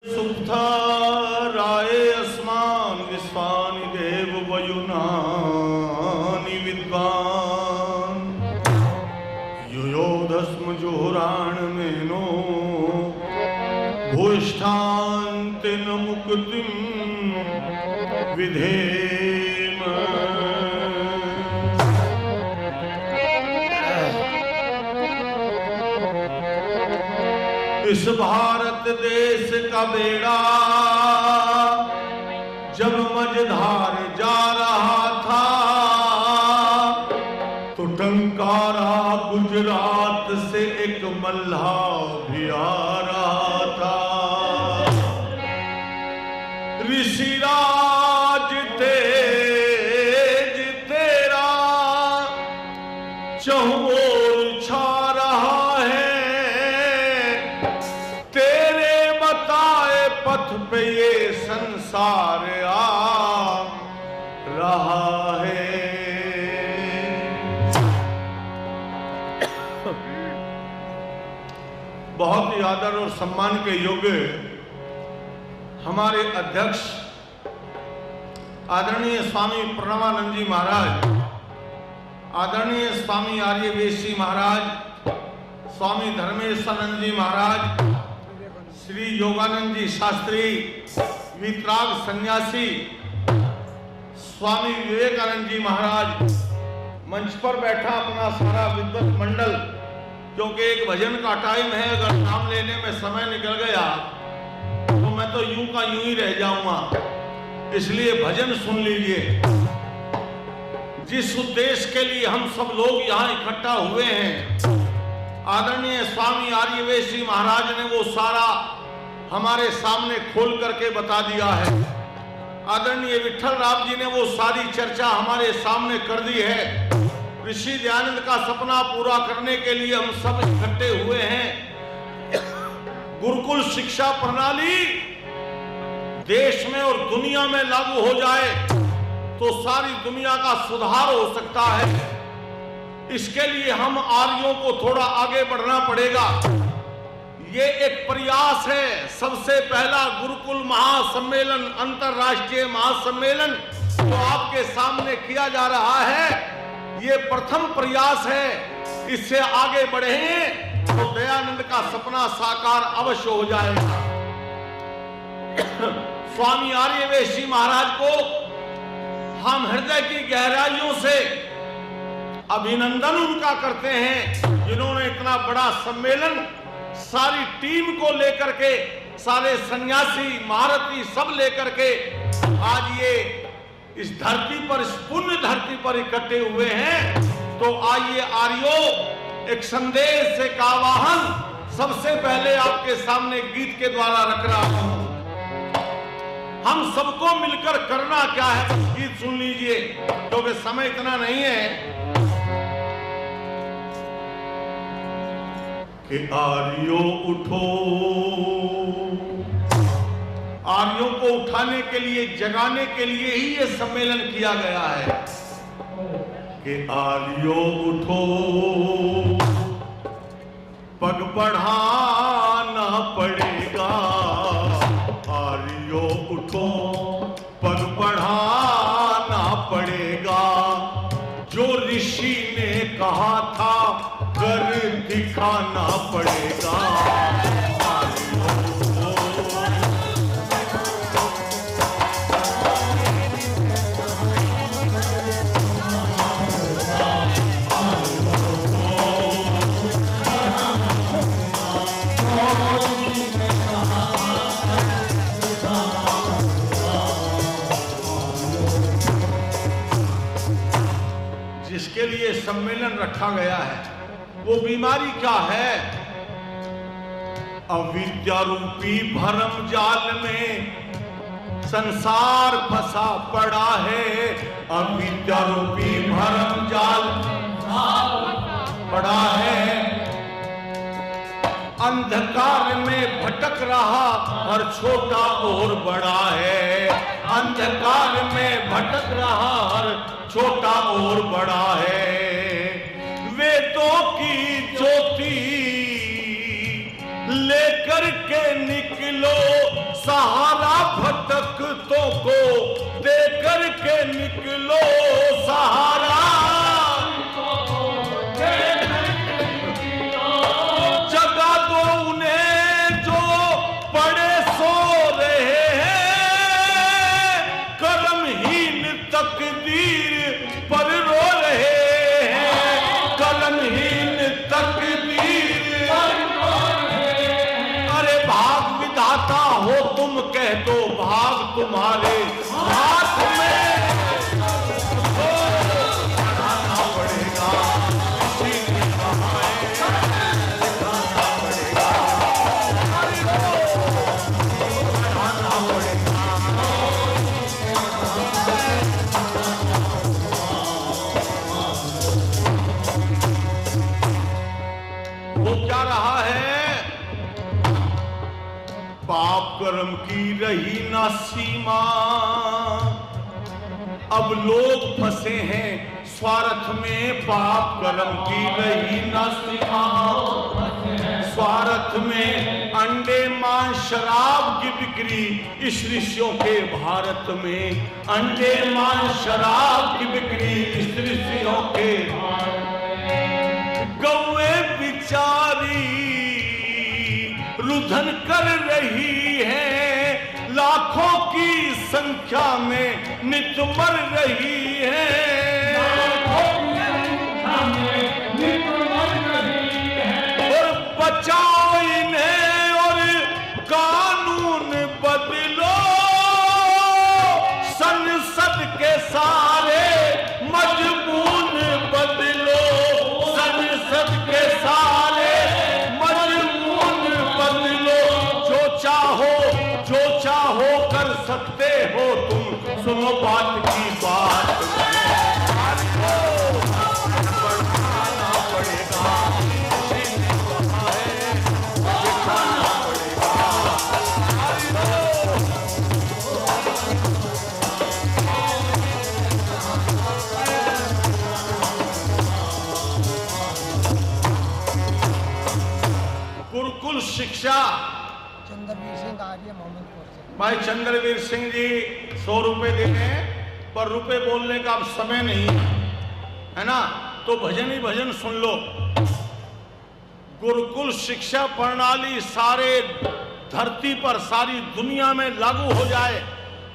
सुप्ता राय अस्मान विश्वानि देव वयुनानि विद्वान युयोधस्म जुहुराण मेनो भूष्ठान्तिन मुक्तिम विधेम। इस भारत देश का बेड़ा जब मझधार जा रहा था तो टंकारा गुजरात से एक मल्हा भी आ रहा था। ऋषिराज तेज तेरा चहुओर छा रहा है, तेरे बताए पथ पे ये संसार आ रहा है। बहुत ही आदर और सम्मान के योग्य हमारे अध्यक्ष आदरणीय स्वामी प्रणवानंद जी महाराज, आदरणीय स्वामी आर्यवेशी महाराज, स्वामी धर्मेशानंद जी महाराज, श्री योगानंद जी शास्त्री, वितराग सन्यासी, स्वामी विवेकानंद जी महाराज, मंच पर बैठा अपना सारा विद्वत मंडल, क्योंकि एक भजन का टाइम है, अगर नाम लेने में समय निकल गया तो मैं तो यूं का यूं ही रह जाऊंगा, इसलिए भजन सुन लीजिए। जिस उद्देश्य के लिए हम सब लोग यहाँ इकट्ठा हुए हैं, आदरणीय स्वामी आर्यवेशी महाराज ने वो सारा हमारे सामने खोल करके बता दिया है। आदरणीय विठल राम जी ने वो सारी चर्चा हमारे सामने कर दी है। ऋषि दयानंद का सपना पूरा करने के लिए हम सब इकट्ठे हुए हैं। गुरुकुल शिक्षा प्रणाली देश में और दुनिया में लागू हो जाए तो सारी दुनिया का सुधार हो सकता है। इसके लिए हम आर्यों को थोड़ा आगे बढ़ना पड़ेगा। ये एक प्रयास है। सबसे पहला गुरुकुल महासम्मेलन, अंतरराष्ट्रीय महासम्मेलन जो आपके सामने किया जा रहा है, ये प्रथम प्रयास है। इससे आगे बढ़ेंगे तो दयानंद का सपना साकार अवश्य हो जाएगा। स्वामी आर्यवेशी महाराज को हम हृदय की गहराइयों से अभिनंदन उनका करते हैं, जिन्होंने इतना बड़ा सम्मेलन सारी टीम को लेकर के, सारे सन्यासी महारथी सब लेकर के आज ये इस धरती पर, इस पुण्य धरती पर इकट्ठे हुए हैं। तो आइए आर्यों, एक संदेश से का आवाहन सबसे पहले आपके सामने गीत के द्वारा रख रहा हूं। हम सबको मिलकर करना क्या है, गीत सुन लीजिए क्योंकि समय इतना नहीं है कि आर्यों उठो। आर्यों को उठाने के लिए, जगाने के लिए ही ये सम्मेलन किया गया है कि आर्यों उठो, पग बढ़ाना पड़ेगा। आर्यों उठो, पग बढ़ाना पड़ेगा। जो ऋषि ने कहा था कर दिखाना पड़ेगा। जिसके लिए सम्मेलन रखा गया है वो बीमारी क्या है? अविद्या रूपी भरम जाल में संसार फंसा पड़ा है। अविद्या रूपी भरम जाल पड़ा है। अंधकार में भटक रहा हर छोटा और बड़ा है। अंधकार में भटक रहा हर छोटा और बड़ा है। वेदों की ज्योति लेकर के निकलो, सहारा भटकतों को दे करके निकलो सहारा, जगा दो उन्हें जो पड़े सो रहे हैं, कर्महीन तकदीर पर रो रहे हैं, कर्महीन तकदीर पर रो रहे हैं। अरे भाग विधाता हो तुम कह दो भाग तुम्हारे हाथ में, तो बढ़ाना पड़ेगा इसीलिए दिखाना पड़ेगा, बढ़ाना पड़ेगा। वो क्या रहा है, पाप कर्म की रही ना सीमा, अब लोग फंसे हैं स्वार्थ में, पाप कर्म की रही ना सीमा, स्वार्थ में अंडे मांस शराब की बिक्री इस ऋषियों के भारत में, अंडे मांस शराब की बिक्री इस ऋषियों के, गौए बिचारी रुधन कर रही है, लाखों की संख्या में नित मर रही है, और बचाओ इन्हें और कानून बदलो, संसद के सारे मजबून बदलो, संसद के सारे चाहो कर सकते हो तुम, सुनो बात की बात बढ़ाना पड़ेगा, दिखाना पड़ेगा। गुरुकुल शिक्षा चंद्रवीर सिंह आर्य मोहम्मदपुर से। भाई चंद्रवीर सिंह जी 100 रुपए दे रहे हैं, पर रुपए बोलने का अब समय नहीं है ना, तो भजन ही भजन सुन लो। गुरुकुल शिक्षा प्रणाली सारे धरती पर सारी दुनिया में लागू हो जाए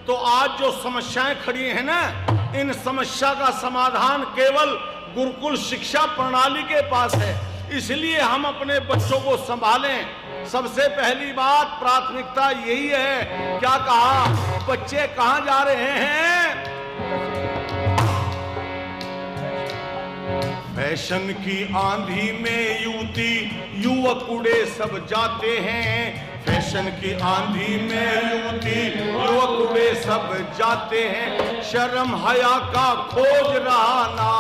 तो आज जो समस्याएं खड़ी हैं ना, इन समस्या का समाधान केवल गुरुकुल शिक्षा प्रणाली के पास है। इसलिए हम अपने बच्चों को संभालें। सबसे पहली बात प्राथमिकता यही है। क्या कहा, बच्चे कहां जा रहे हैं? फैशन की आंधी में युवती युवक उड़े सब जाते हैं, फैशन की आंधी में युवती युवक उड़े सब जाते हैं, शर्म हया का खोज रहा ना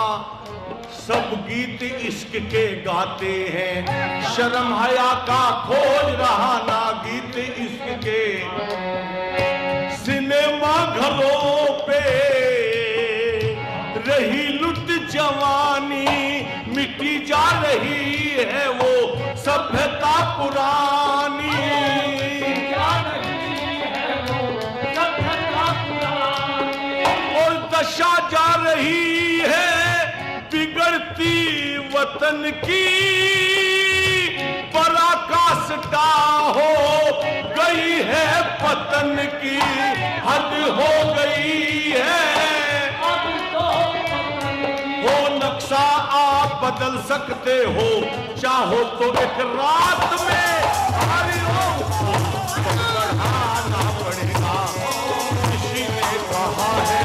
सब गीत इश्क के गाते हैं, शर्म हया का खोज रहा ना गीत इश्क के। सिनेमा घरों पे रही लुट जवानी, मिटी जा रही है वो सभ्यता पुरानी, और दशा जा रही है बिगड़ती वतन की, पराकाष्ठा हो गई है पतन की, हद हो गई है। हो नक्शा आप बदल सकते हो, चाहो तो एक रात में, बढ़ाना पड़ेगा किसी ने कहा है।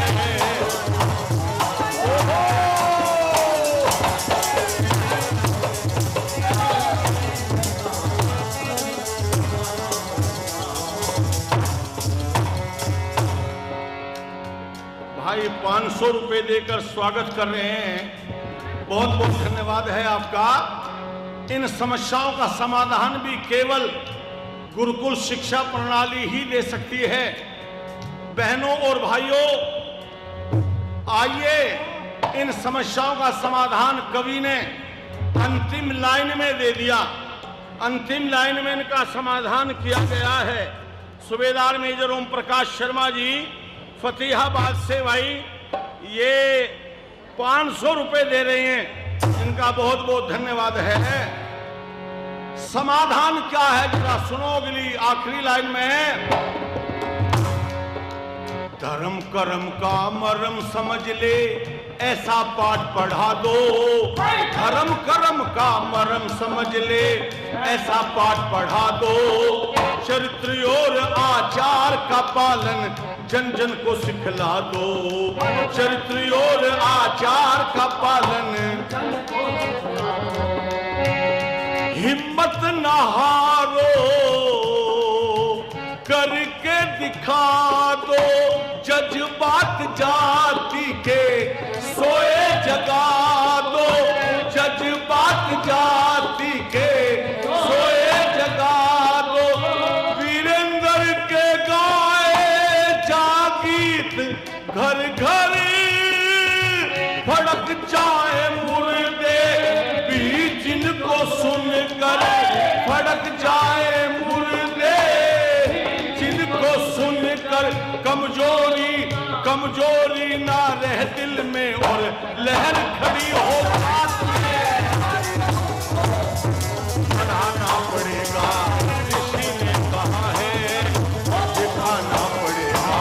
भाई 500 रुपए देकर स्वागत कर रहे हैं, बहुत बहुत धन्यवाद है आपका। इन समस्याओं का समाधान भी केवल गुरुकुल शिक्षा प्रणाली ही दे सकती है। बहनों और भाइयों, आइए इन समस्याओं का समाधान कवि ने अंतिम लाइन में दे दिया। अंतिम लाइन में इनका समाधान किया गया है। सूबेदार मेजर ओम प्रकाश शर्मा जी फतेहाबाद से भाई ये 500 रुपए दे रहे हैं, इनका बहुत बहुत धन्यवाद है। समाधान क्या है जरा सुनो, अगली आखिरी लाइन में है, धर्म कर्म का मर्म समझ ले ऐसा पाठ पढ़ा दो, धर्म कर्म का मर्म समझ ले ऐसा पाठ पढ़ा दो, चरित्र और आचार का पालन जन जन को सिखला दो, चरित्र और आचार का पालन, हिम्मत न हारो करके दिखा दो, जज्बात जाति के सोए जगा दो, जज्बात जाति के सोए जगा दो, वीरेंद्र के गाए जागीत घर घर भड़क जाए मुर्दे भी जिनको सुनकर भड़क जाए मुर्दे जिनको सुनकर, कमजोरी ना रह दिल में और लहर खड़ी हो साथ में, बढ़ाना पड़ेगा ऋषि ने कहा है, दिखाना पड़ेगा।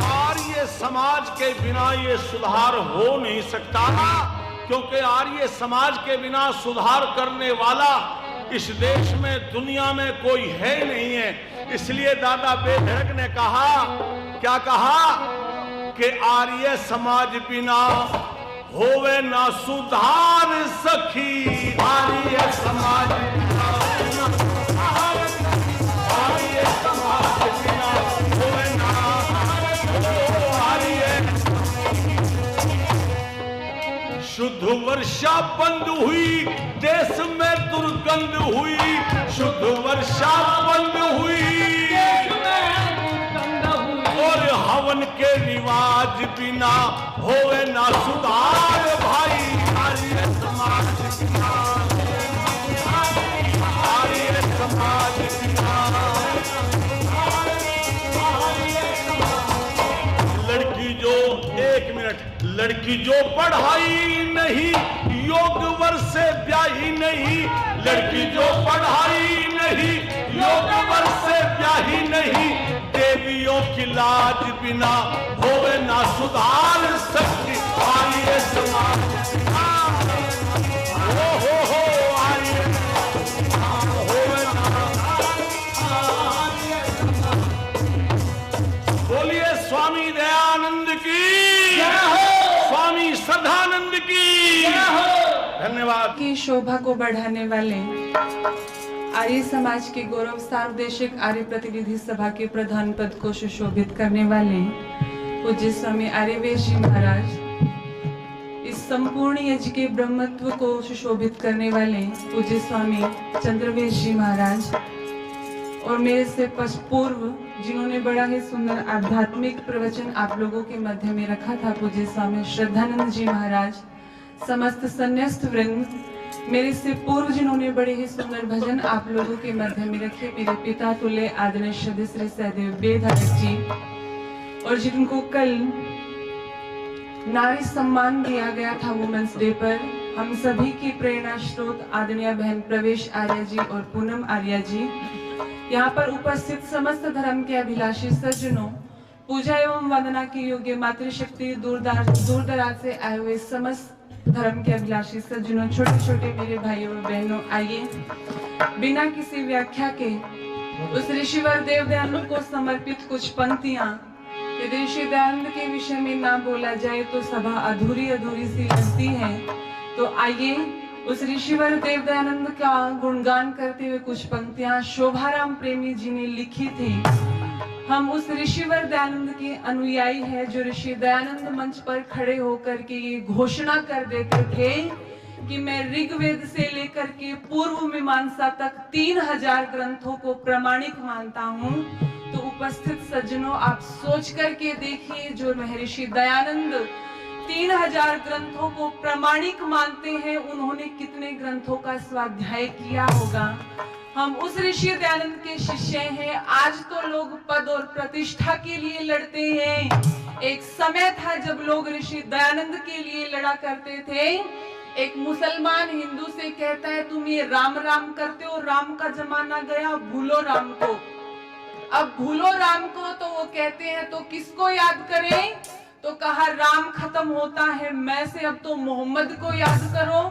आर्य समाज के बिना ये सुधार हो नहीं सकता, क्योंकि आर्य समाज के बिना सुधार करने वाला इस देश में दुनिया में कोई है नहीं है। इसलिए दादा बेधड़क ने कहा, क्या कहा कि आर्य समाज बिना होवे ना सुधार सखी, आर्य समाज बिना, आर्य समाज बिना होवे ना शुद्ध वर्षा बंद हुई, देश में दुर्गंध हुई, शुद्ध वर्षा बंद हुई, और हवन के रिवाज बिना होवे ना सुधार भाई, आर्य समाज बिना, आर्य समाज बिना, लड़की जो, एक मिनट, लड़की जो पढ़ाई नहीं योग वर्ष से ब्याही नहीं, लड़की जो पढ़ाई नहीं योग वर्ष से ब्याही नहीं, देवियों की लाज बिना होवे ना सुधार सकती, आर्य समाज हो आर्य होवे ना। बोलिए स्वामी दयानंद की, स्वामी श्रद्धानंद की धन्यवाद। की शोभा को बढ़ाने वाले आर्य समाज के गौरव सार्वदेशिक आर्य प्रतिनिधि सभा के प्रधान पद को सुशोभित करने वाले पूज्य स्वामी आर्यवेश जी महाराज, इस संपूर्ण यज्ञ के ब्रह्मत्व को सुशोभित करने वाले पूज्य स्वामी चंद्रवेश जी महाराज, और मेरे से पूर्व जिन्होंने बड़ा ही सुंदर आध्यात्मिक प्रवचन आप लोगों के मध्य में रखा था पूज्य स्वामी श्रद्धानंद जी महाराज, समस्त संन्यास्त वृंद, मेरे से पूर्व जिन्होंने बड़े ही सुंदर भजन आप लोगों के मध्य में रखे मेरे पिता तुल्य आदरणीय श्री सहदेव बेधड़क जी, और जिनको कल नारी सम्मान दिया गया था वुमेन्स डे पर, हम सभी की प्रेरणा स्रोत आदरणीय बहन प्रवेश आर्य जी और पूनम आर्य जी, यहाँ पर उपस्थित समस्त धर्म के अभिलाषी सज्जनों, पूजा एवं वंदना की योग्य मातृशक्ति, दूर दराज से आए हुए समस्त धर्म के अभिलाषी सज्जनों, छोटे छोटे मेरे भाइयों और बहनों, आइए बिना किसी व्याख्या के उस ऋषिवर देव दयानंद को समर्पित कुछ पंक्तियां, यदि ऋषि दयानंद के विषय में ना बोला जाए तो सभा अधूरी अधूरी सी लगती है। तो आइए उस ऋषिवर देव दयानंद का गुणगान करते हुए कुछ पंक्तियां शोभाराम प्रेमी जी ने लिखी थी। हम उस ऋषिवर दयानंद के अनुयायी हैं जो ऋषि दयानंद मंच पर खड़े होकर के ये घोषणा कर देते थे कि मैं ऋग्वेद से लेकर के पूर्व मीमांसा तक 3000 ग्रंथों को प्रमाणिक मानता हूँ। तो उपस्थित सज्जनों, आप सोच करके देखिए, जो महर्षि दयानंद 3000 ग्रंथों को प्रामाणिक मानते हैं, उन्होंने कितने ग्रंथों का स्वाध्याय किया होगा। हम उस ऋषि दयानंद के शिष्य हैं। आज तो लोग पद और प्रतिष्ठा के लिए लड़ते हैं, एक समय था जब लोग ऋषि दयानंद के लिए लड़ा करते थे। एक मुसलमान हिंदू से कहता है, तुम ये राम राम करते हो, राम का जमाना गया, भूलो राम को। अब भूलो राम को, तो वो कहते हैं तो किसको याद करें? तो कहा राम खत्म होता है मैं से, अब तो मोहम्मद को याद करो,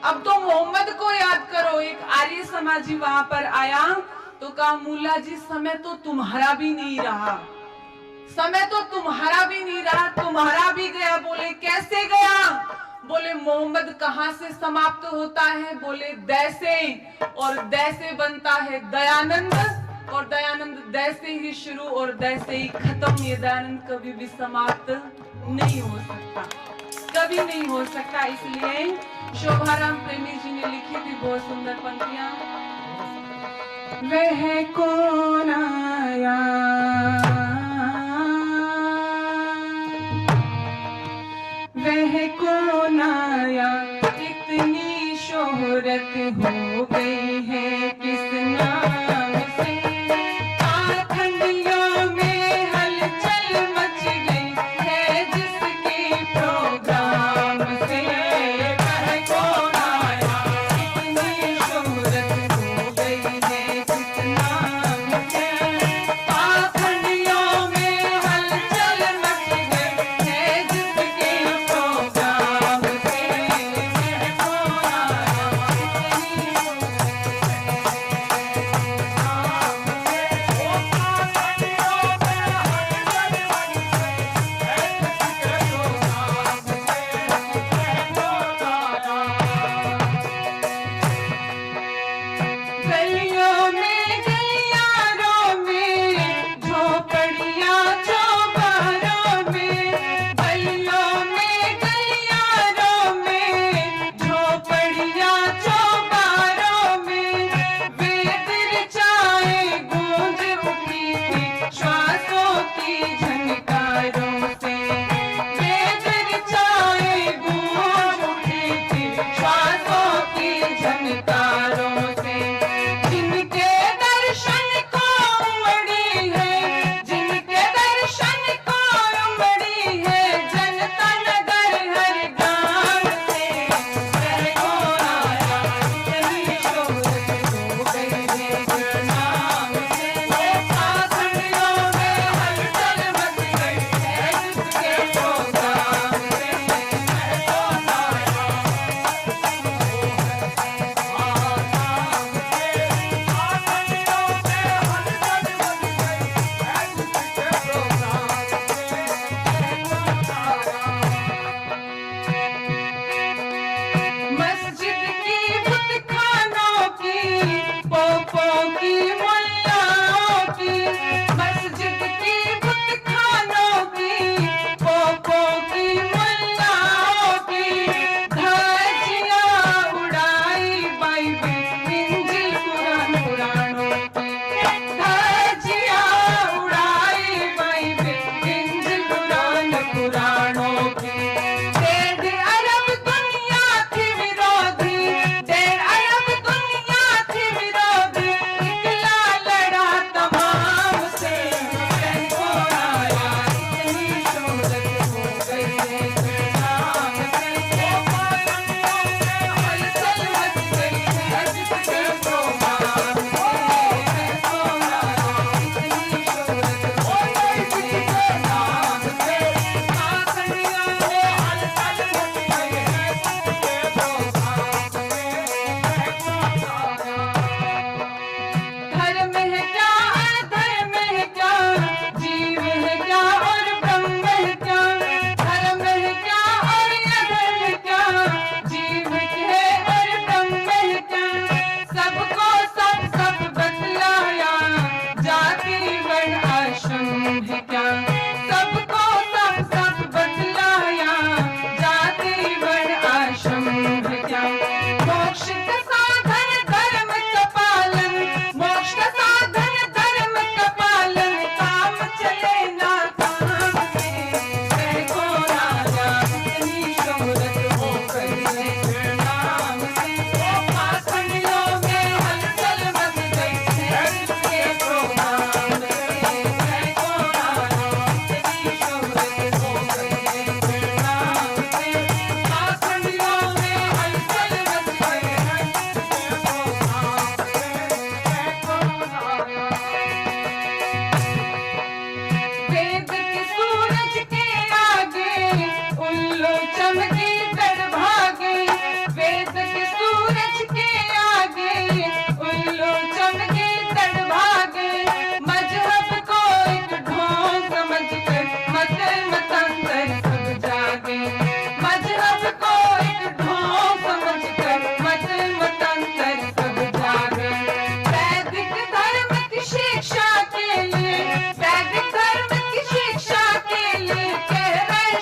अब तो मोहम्मद को याद करो। एक आर्य समाजी वहां पर आया तो कहा, मुल्ला जी समय तो तुम्हारा भी नहीं रहा, समय तो तुम्हारा भी नहीं रहा, तुम्हारा भी गया। बोले कैसे गया? बोले मोहम्मद कहां से समाप्त होता है? बोले दै से, और दै से बनता है दयानंद, और दयानंद दै से ही शुरू और दै से ही खत्म। ये दयानंद कभी भी समाप्त नहीं हो सकता, कभी नहीं हो सकता। इसलिए शोभाराम प्रेमी जी ने लिखी थी बहुत सुंदर पंक्तियां, वह कौन आया, वह कौन आया, इतनी शोहरत हो गई है किस नाम से, आखंडियों में हलचल मच गई है जिसके प्रोग्राम से। वह कौन आया, इतनी शोहरत हो गई है किस नाम से, आखंडियों में हलचल मच गई है जिसके प्रोग्राम से। वह कौन आया, इतनी शोहरत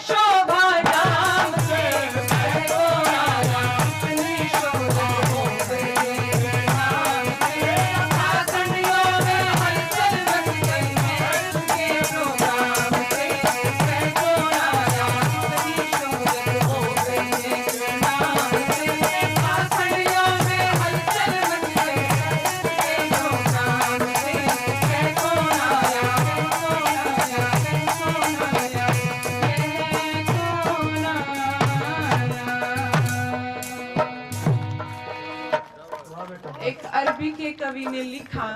शोभा नाम से, कैसो आया इतनी शोभा होवे नाम से। पाखंडियों में हलचल मच गई है उसके प्रोग्राम से, कैसो आया इतनी शोभा होवे नाम से। पाखंडियों में हलचल मच गई है उसके प्रोग्राम से, कैसो आया एक अरबी के कवि ने लिखा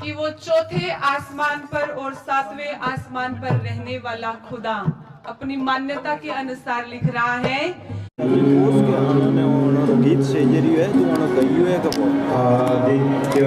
कि वो चौथे आसमान पर और सातवें आसमान पर रहने वाला खुदा अपनी मान्यता के अनुसार लिख रहा है। गीत से है तो कहियो है कब आदित्य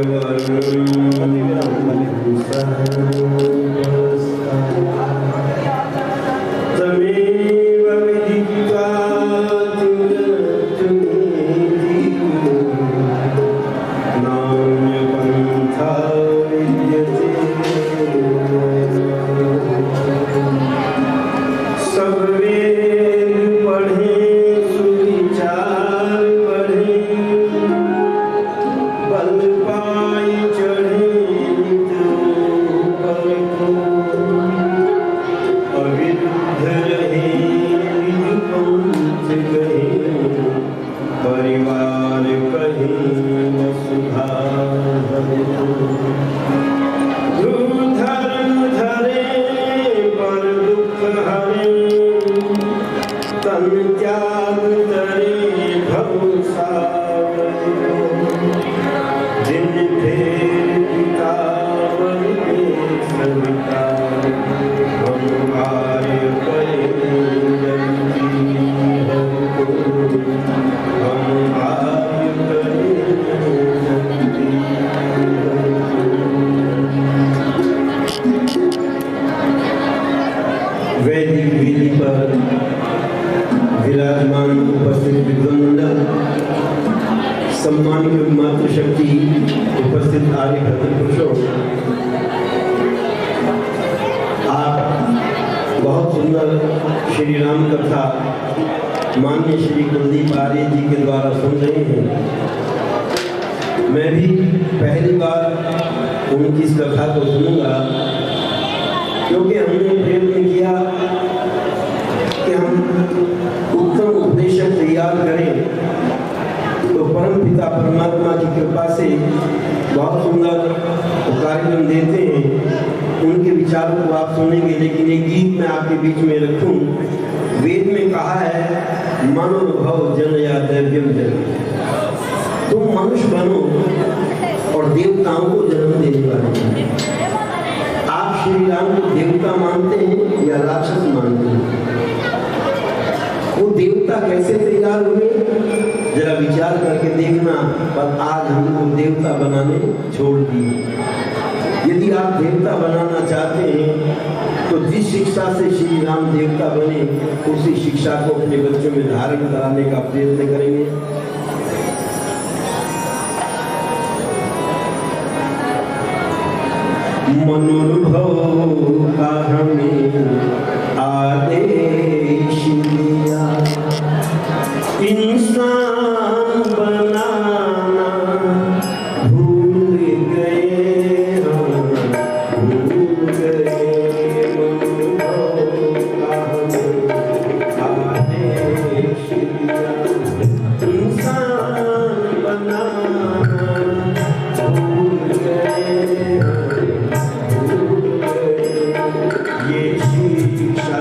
वैदिक वेदी पर विराजमान उपस्थित विद्वंदन सम्मानित मातृशक्ति उपस्थित आर्य पुरुषों, आप बहुत सुंदर श्री राम कथा माननीय श्री कुलदीप आर्य जी के द्वारा सुन रहे हैं। मैं भी पहली बार उनकी इस कथा को सुनूंगा, क्योंकि हमने प्रयत्न किया कि हम उत्तम उपदेशक तैयार करें, तो परम पिता परमात्मा की कृपा से बहुत सुंदर कार्यक्रम देते हैं। उनके विचारों को आप सुनेंगे, लेकिन एक गीत मैं आपके बीच में रखूं। वेद में कहा है मनोभव जन या दैव्यम जन, तुम मनुष्य बनो और देवताओं को जन्म देने वाले। आप श्री राम को देवता मानते हैं या राक्षस मानते हैं? वो देवता कैसे तैयार हुए, जरा विचार करके देखना। पर आज हमको देवता बनाने छोड़ दिए। यदि आप देवता बनाना चाहते हैं तो जिस शिक्षा से श्री राम देवता बने, उसी शिक्षा को अपने बच्चों में धारण कराने का प्रयत्न करेंगे। मनोभव का हमें आदेश दिया, इंसान बनाना भूल गए हम, भूल गए। मनोभव का हमें आदेश दिया, इंसान बनाना भूल गए। ये शिक्षा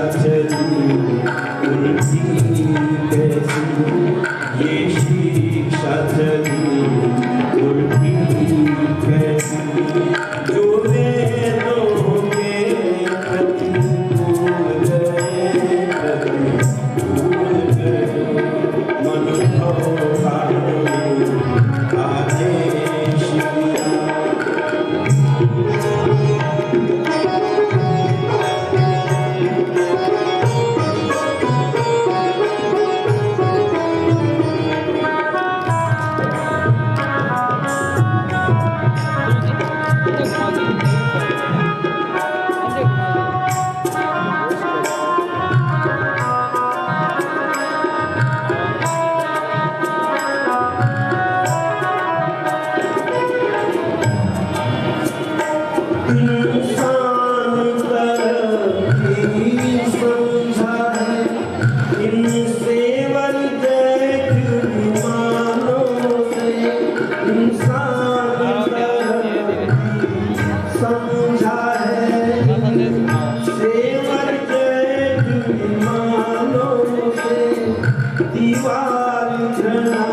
दीवार घृणा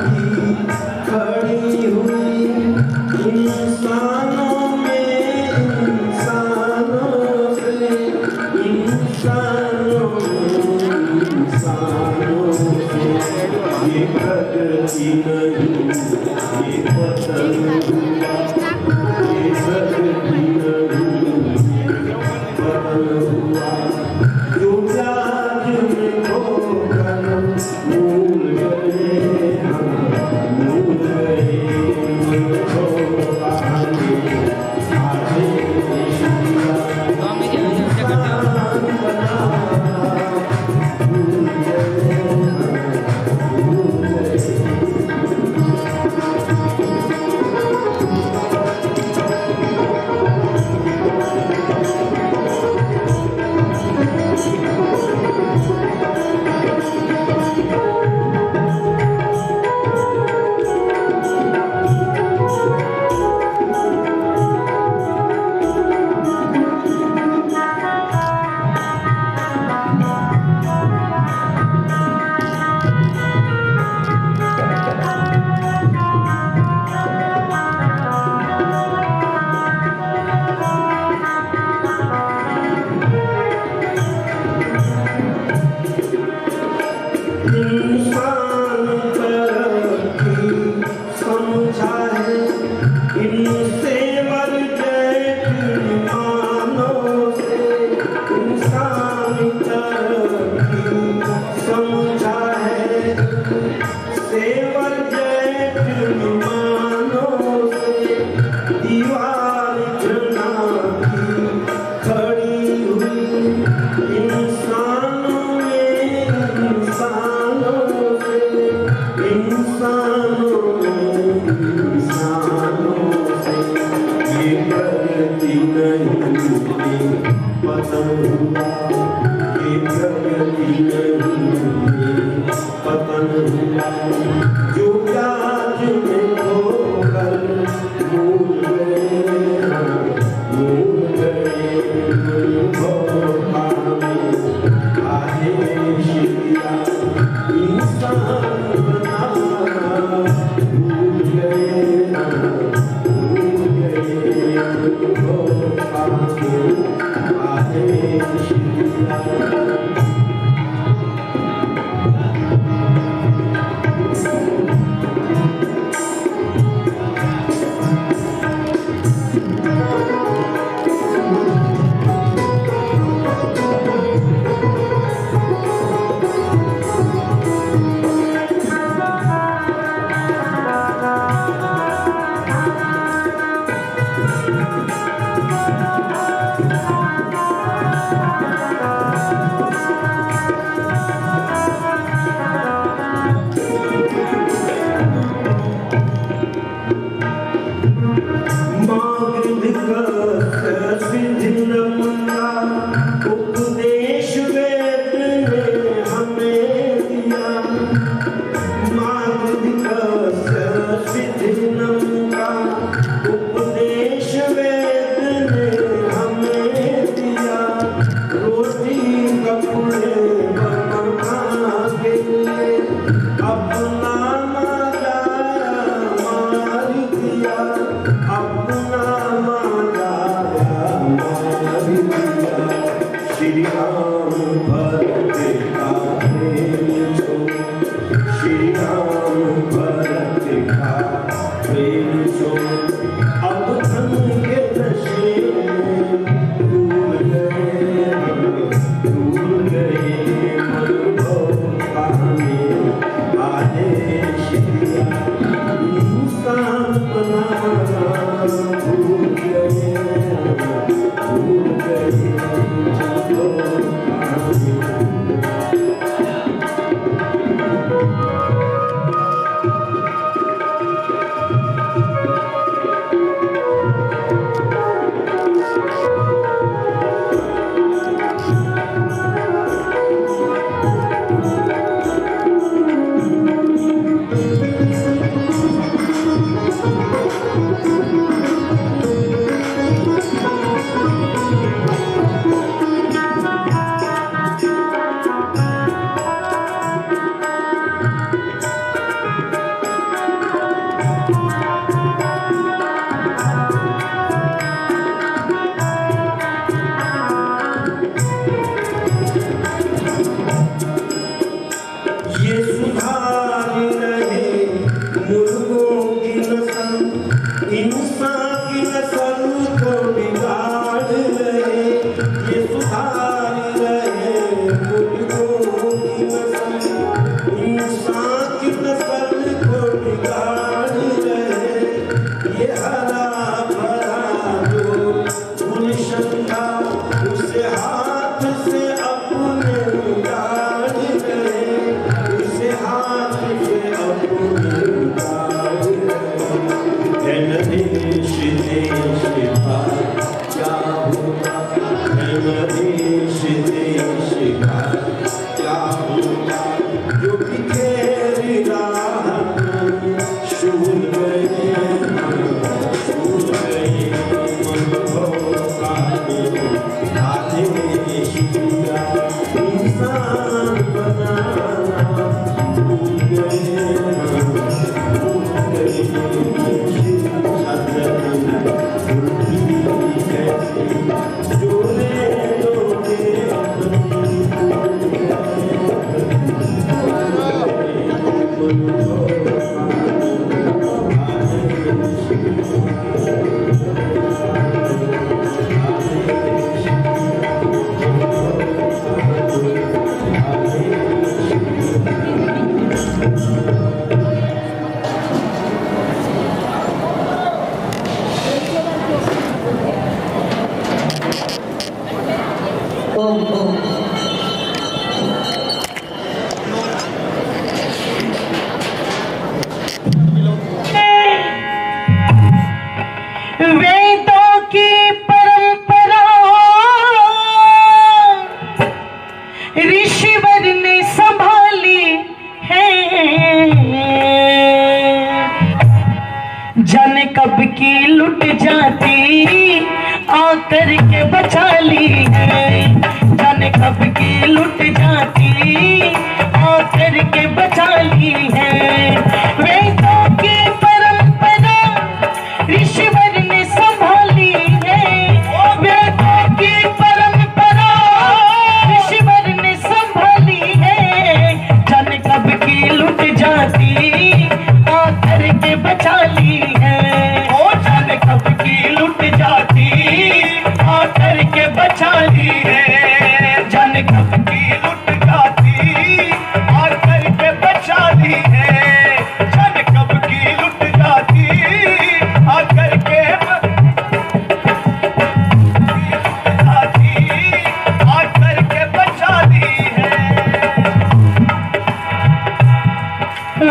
की खड़ी हुई इंसानों में इंसानों से इंसानों से ये प्रगति नहीं ये पतन हुआ ये प्रगति नहीं पतन हुआ जो प्यार में खोकर भूल गए हम भूल गए मुझको पाने आगे इंसान बना भूल गए भूल गए इंसान तरक्की समझा है इनसे मर गए मानों से इंसान तरक्की समझा है सेवर जय मानों से दीवार घृणा की खड़ी हुई इंसानों में इंसानों से इंसानों से ये प्रगति नहीं ये पतन हुआ ये प्रगति नहीं ये पतन हुआ जो प्यार में खोकर भूल गए मुझको पाने आए शिया इंसान बना भूल गए मुझको पाने आए शिया ऋषिवर ने संभाली है, जाने कब की लुट जाती आकर के बचा ली है, जाने कब की लुट जाती आकर के बचा ली है। वेदों की परंपरा ऋषिवर ने संभाली है, वेदों की परंपरा ऋषिवर ने संभाली है, जाने कब की लुट जाती आकर के बचा ली है, ओ जाने कब की लुट जाती आकर के बचा ली है, जाने कब की लुट जाती आकर के बचा ली है, जाने कब की लुट जाती आकर के आकर के बचा ली है।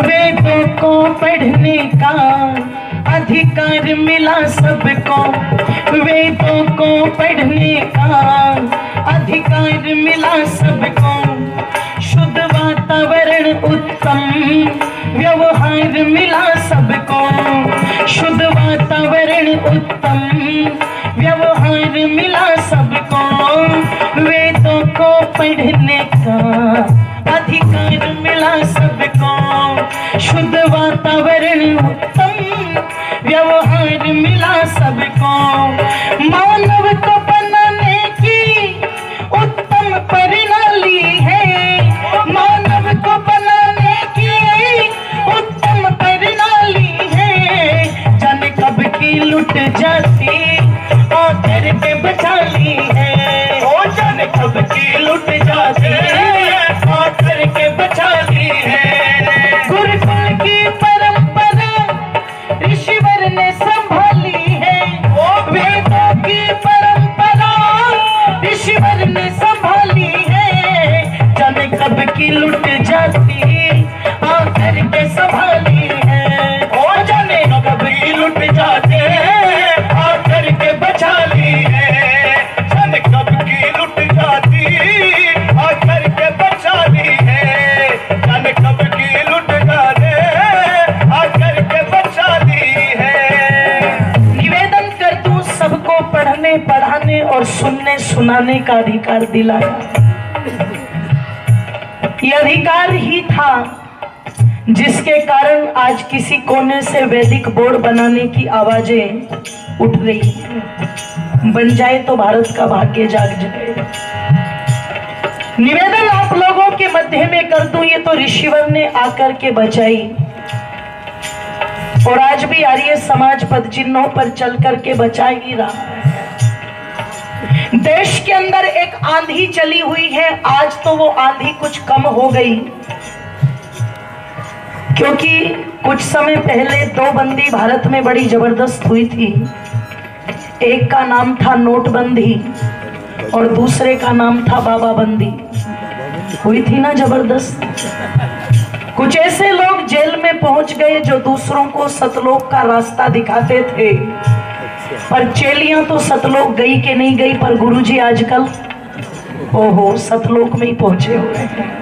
वेदों को पढ़ने का अधिकार मिला सबको, वेदों को पढ़ने का अधिकार मिला सबको, शुद्ध वातावरण उत्तम व्यवहार मिला सबको, शुद्ध वातावरण उत्तम व्यवहार मिला सबको, वेदों को पढ़ने का अधिकार मिला सबको, शुद्ध वातावरण उत्तम व्यवहार मिला सबको, मानव को बनाने की उत्तम प्रणाली है, मानव को बनाने की उत्तम प्रणाली है, जाने कब की लुट जाती आकर के बचा ली है, ओ जाने कब की लुट जाती आकर के बचा ली है। गुरुकुल की परंपरा ऋषिवर ने संभाली है, वेदों की परंपरा ऋषिवर ने संभाली है, जाने कब की लुट जाती आकर के संभाली है, ओ जाने कब की लुट जाती आकर के बचा ली है, जाने कब की लुट जाती आकर के बचा ली है, जाने कब की लुट जाती आकर के बचा ली है। निवेदन कर दूं सबको पढ़ने पढ़ाने और सुनने सुनाने का अधिकार दिलाया, ये अधिकार ही था जिसके कारण आज किसी कोने से वैदिक बोर्ड बनाने की आवाजें उठ रही हैं। बन जाए तो भारत का भाग्य जाग जाए। निवेदन आप लोगों के मध्य में कर दूं, ये तो ऋषिवर ने आकर के बचाई, और आज भी आर्य समाज पद चिन्हों पर चल करके बचा ही रहा है। देश के अंदर एक आंधी चली हुई है, आज तो वो आंधी कुछ कम हो गई, क्योंकि कुछ समय पहले दो बंदी भारत में बड़ी जबरदस्त हुई थी। एक का नाम था नोटबंदी और दूसरे का नाम था बाबा बंदी। हुई थी ना जबरदस्त। कुछ ऐसे लोग जेल में पहुंच गए जो दूसरों को सतलोक का रास्ता दिखाते थे, पर चेलियां तो सतलोक गई कि नहीं गई, पर गुरुजी आजकल ओहो सतलोक में ही पहुंचे हुए हैं,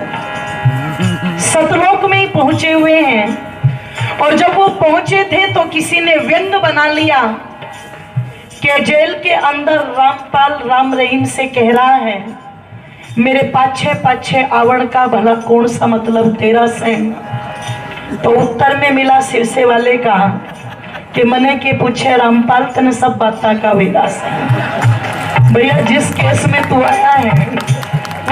सतलोक में ही पहुंचे हुए हैं। और जब वो पहुंचे थे तो किसी ने व्यंग बना लिया कि जेल के अंदर रामपाल राम रहीम से कह रहा है, मेरे पाछे पाछे आवण का भला कौन सा मतलब तेरा सैन। तो उत्तर में मिला सिरसे वाले का कि मने के पूछे रामपाल तने सब बाता का विलास है। भैया जिस केस में तू आया है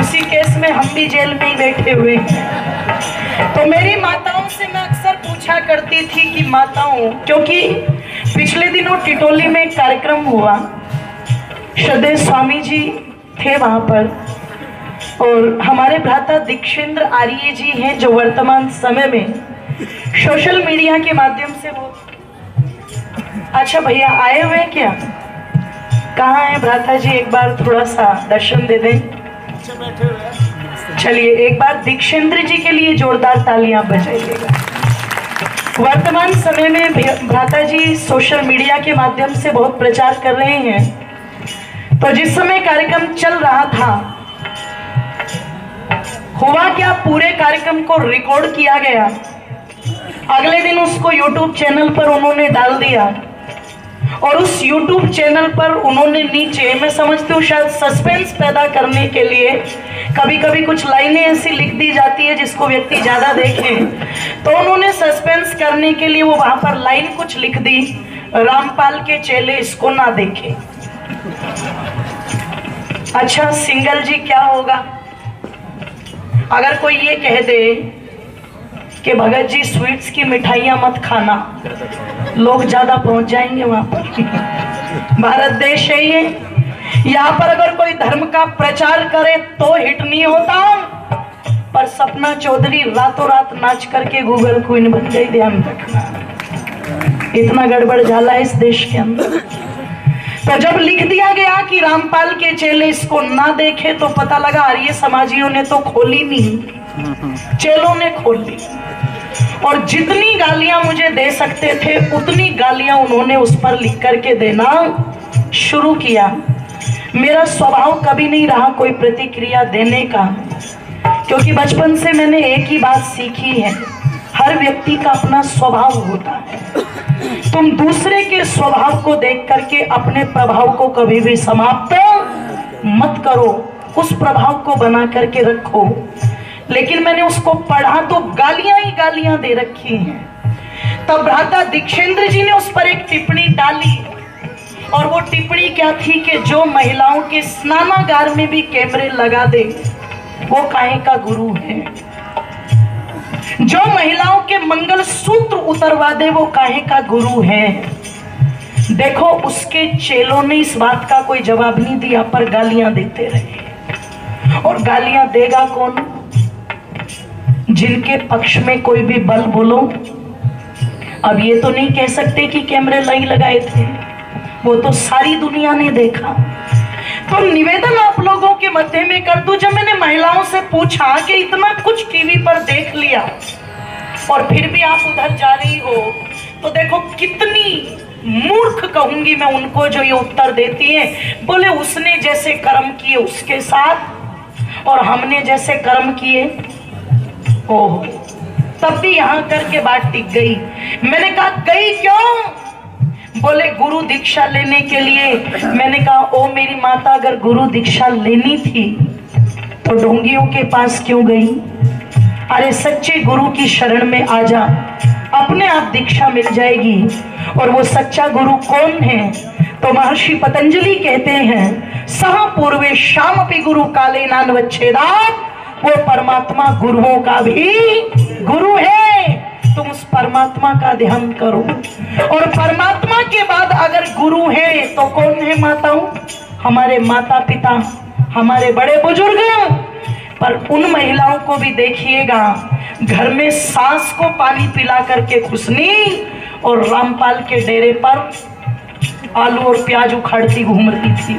उसी केस में हम भी जेल में ही बैठे हुए हैं। तो मेरी माताओं से मैं अक्सर पूछा करती थी कि माताओं, क्योंकि पिछले दिनों टिटोली में एक कार्यक्रम हुआ, श्रद्धेय स्वामी जी थे वहां पर, और हमारे भ्राता दीक्षेंद्र आर्य जी हैं जो वर्तमान समय में सोशल मीडिया के माध्यम से वो अच्छा भैया आए हुए हैं क्या? कहाँ है भ्राता जी? एक बार थोड़ा सा दर्शन दे दें। चलिए एक बार दीक्षेंद्र जी के लिए जोरदार तालियां बजाइएगा। वर्तमान समय में भ्राता जी सोशल मीडिया के माध्यम से बहुत प्रचार कर रहे हैं। तो जिस समय कार्यक्रम चल रहा था हुआ क्या, पूरे कार्यक्रम को रिकॉर्ड किया गया, अगले दिन उसको YouTube चैनल पर उन्होंने डाल दिया और उस YouTube चैनल पर उन्होंने नीचे, मैं समझती हूँ शायद सस्पेंस पैदा करने के लिए, कभी कभी कुछ लाइनें ऐसी लिख दी जाती है जिसको व्यक्ति ज्यादा देखे, तो उन्होंने सस्पेंस करने के लिए वो वहां पर लाइन कुछ लिख दी, रामपाल के चेले इसको ना देखे। अच्छा सिंगल जी क्या होगा अगर कोई ये कह दे कि भगत जी स्वीट्स की मिठाइयां मत खाना, लोग ज्यादा पहुंच जाएंगे वहां पर। भारत देश है ये, यहाँ पर अगर कोई धर्म का प्रचार करे तो हिट नहीं होता, पर सपना चौधरी रातों रात नाच करके गूगल क्वीन बन गई, ध्यान रखना। इतना गड़बड़ झाला है इस देश के अंदर। तो जब लिख दिया गया कि रामपाल के चेले इसको ना देखे, तो पता लगा आर्य समाजियों ने तो खोली नहीं, चेलों ने खोल ली, और जितनी गालियां मुझे दे सकते थे उतनी गालियां उन्होंने उस पर लिख करके देना शुरू किया। मेरा स्वभाव कभी नहीं रहा कोई प्रतिक्रिया देने का, क्योंकि बचपन से मैंने एक ही बात सीखी है, हर व्यक्ति का अपना स्वभाव होता है। तुम दूसरे के स्वभाव को देख करके अपने प्रभाव को कभी भी समाप्त मत करो, उस प्रभाव को बना करके रखो। लेकिन मैंने उसको पढ़ा तो गालियां ही गालियां दे रखी हैं। तब भ्राता दीक्षेंद्र जी ने उस पर एक टिप्पणी डाली, और वो टिप्पणी क्या थी कि जो महिलाओं के स्नानागार में भी कैमरे लगा दे वो काहे का गुरु है, जो महिलाओं के मंगल सूत्र उतरवा दे वो काहे का गुरु है। देखो उसके चेलों ने इस बात का कोई जवाब नहीं दिया, पर गालियां देते रहे। और गालियां देगा कौन, जिनके पक्ष में कोई भी बल बोलो। अब ये तो नहीं कह सकते कि कैमरे नहीं लगाए थे, वो तो सारी दुनिया ने देखा। तो निवेदन आप लोगों के मध्य में कर दूं, जब मैंने महिलाओं से पूछा कि इतना कुछ टीवी पर देख लिया और फिर भी आप उधर जा रही हो, तो देखो कितनी मूर्ख कहूंगी मैं उनको जो ये उत्तर देती है। बोले उसने जैसे कर्म किए उसके साथ और हमने जैसे कर्म किए, ओह तब भी यहां करके बात टिक गई। मैंने कहा गई क्यों, बोले गुरु दीक्षा लेने के लिए। मैंने कहा ओ मेरी माता, अगर गुरु दीक्षा लेनी थी तो ढोंगियों के पास क्यों गई? अरे सच्चे गुरु की शरण में आ जा, अपने आप दीक्षा मिल जाएगी। और वो सच्चा गुरु कौन है? तो महर्षि पतंजलि कहते हैं सह पूर्वे शामपि गुरु काले नानवच्छेदात्, वो परमात्मा गुरुओं का भी गुरु है। तुम उस परमात्मा का ध्यान करो, और परमात्मा के बाद अगर गुरु है तो कौन है? माताओं, हमारे माता पिता, हमारे बड़े बुजुर्ग। पर उन महिलाओं को भी देखिएगा, घर में सास को पानी पिला करके खुशनी, और रामपाल के डेरे पर आलू और प्याज उखाड़ती घूम रही थी।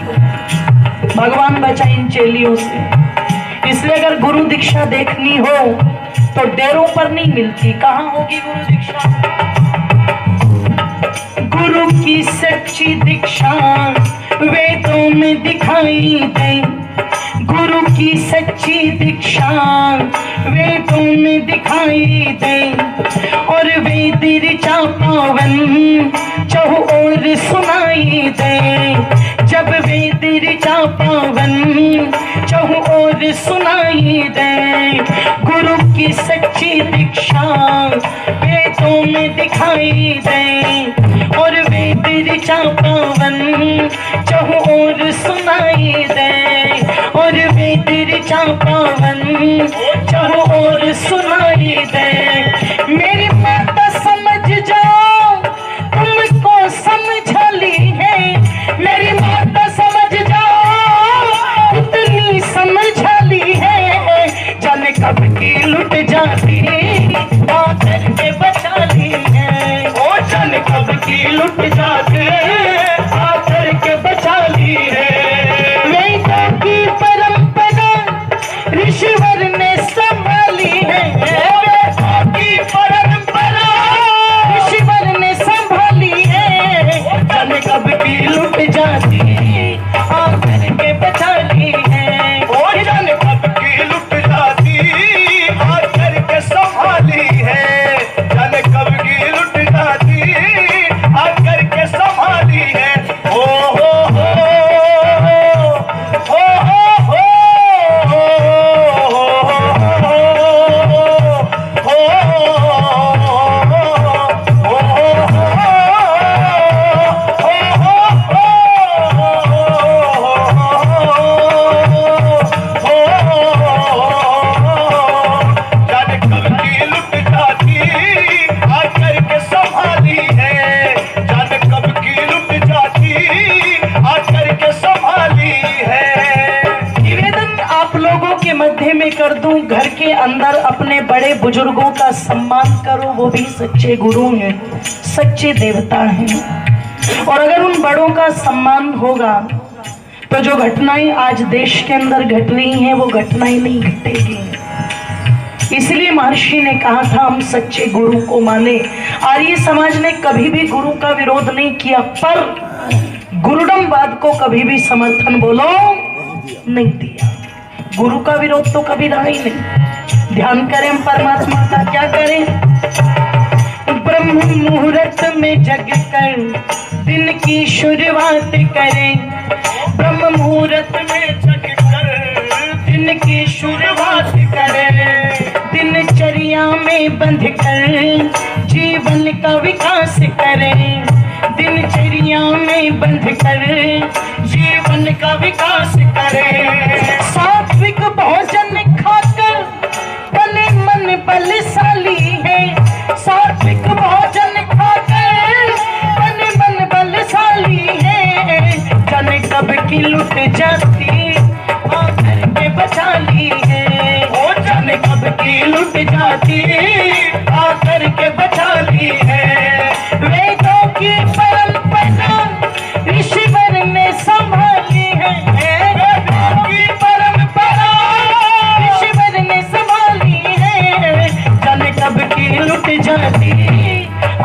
भगवान बचा इन चेलियों से। इसलिए अगर गुरु दीक्षा देखनी हो तो डेरों पर नहीं मिलती, कहाँ होगी गुरु दीक्षा? गुरु की सच्ची दीक्षा वेदों में दिखाई दे, गुरु की सच्ची दीक्षा वेदों में दिखाई दे, और वेद ऋचा पावन चहु और सुनाई दे। जब वेद ऋचा पावन चहु और सुनाई दे, गुरु की सच्ची दीक्षा वेदों में दिखाई दे, और वेद ऋचा पावन चहु और सुनाई दे, और वेद ऋचा पावन चहु और सुनाई दे। मेरी माता समझ जाओ तुमको समझा ली है, मेरी माता समझ जाओ उतनी समझा ली है, जाने कब की लुट जाती आकर के बचा ली है। ओ जाने कब की लुट जाती आकर के बचा ली है। वेदों की परंपरा ऋषिवर ने संभाली है, वेदों की परंपरा ऋषिवर ने संभाली है, जाने कब की लुट जाती आकर के बचा ली है। ओ जाने कब की लुट जाती दूं, घर के अंदर अपने बड़े बुजुर्गों का सम्मान करो, वो भी सच्चे गुरु हैं, सच्चे देवता हैं। और अगर उन बड़ों का सम्मान होगा तो जो घटनाएं आज देश के अंदर घट रही हैं वो घटनाएं नहीं घटेगी। इसलिए महर्षि ने कहा था हम सच्चे गुरु को माने। आर्य समाज ने कभी भी गुरु का विरोध नहीं किया, पर गुरुडमवाद को कभी भी समर्थन बोलो नहीं दिया। गुरु का विरोध तो कभी रहा ही नहीं। ध्यान करें हम परमात्मा का, क्या करें? ब्रह्म मुहूर्त में जग कर दिन की शुरुआत करें, ब्रह्म मुहूर्त में जग कर दिन की शुरुआत करें, दिनचर्या में बंध कर जीवन का विकास करें, दिनचर्या में बंध कर जीवन का विकास करें। सात्विक भोजन खाकर भले मन बलशाली है, सात्विक भोजन खाकर भले मन बलशाली है, जाने कब की लुट जाती आकर के बचा ली है, ओ जाने कब की लुट जाती आकर के बचा ली है। वेदों की परंपरा ऋषिवर ने संभाली है, वेदों की परंपरा ऋषिवर ने संभाली है, जाने कब की लुट जाती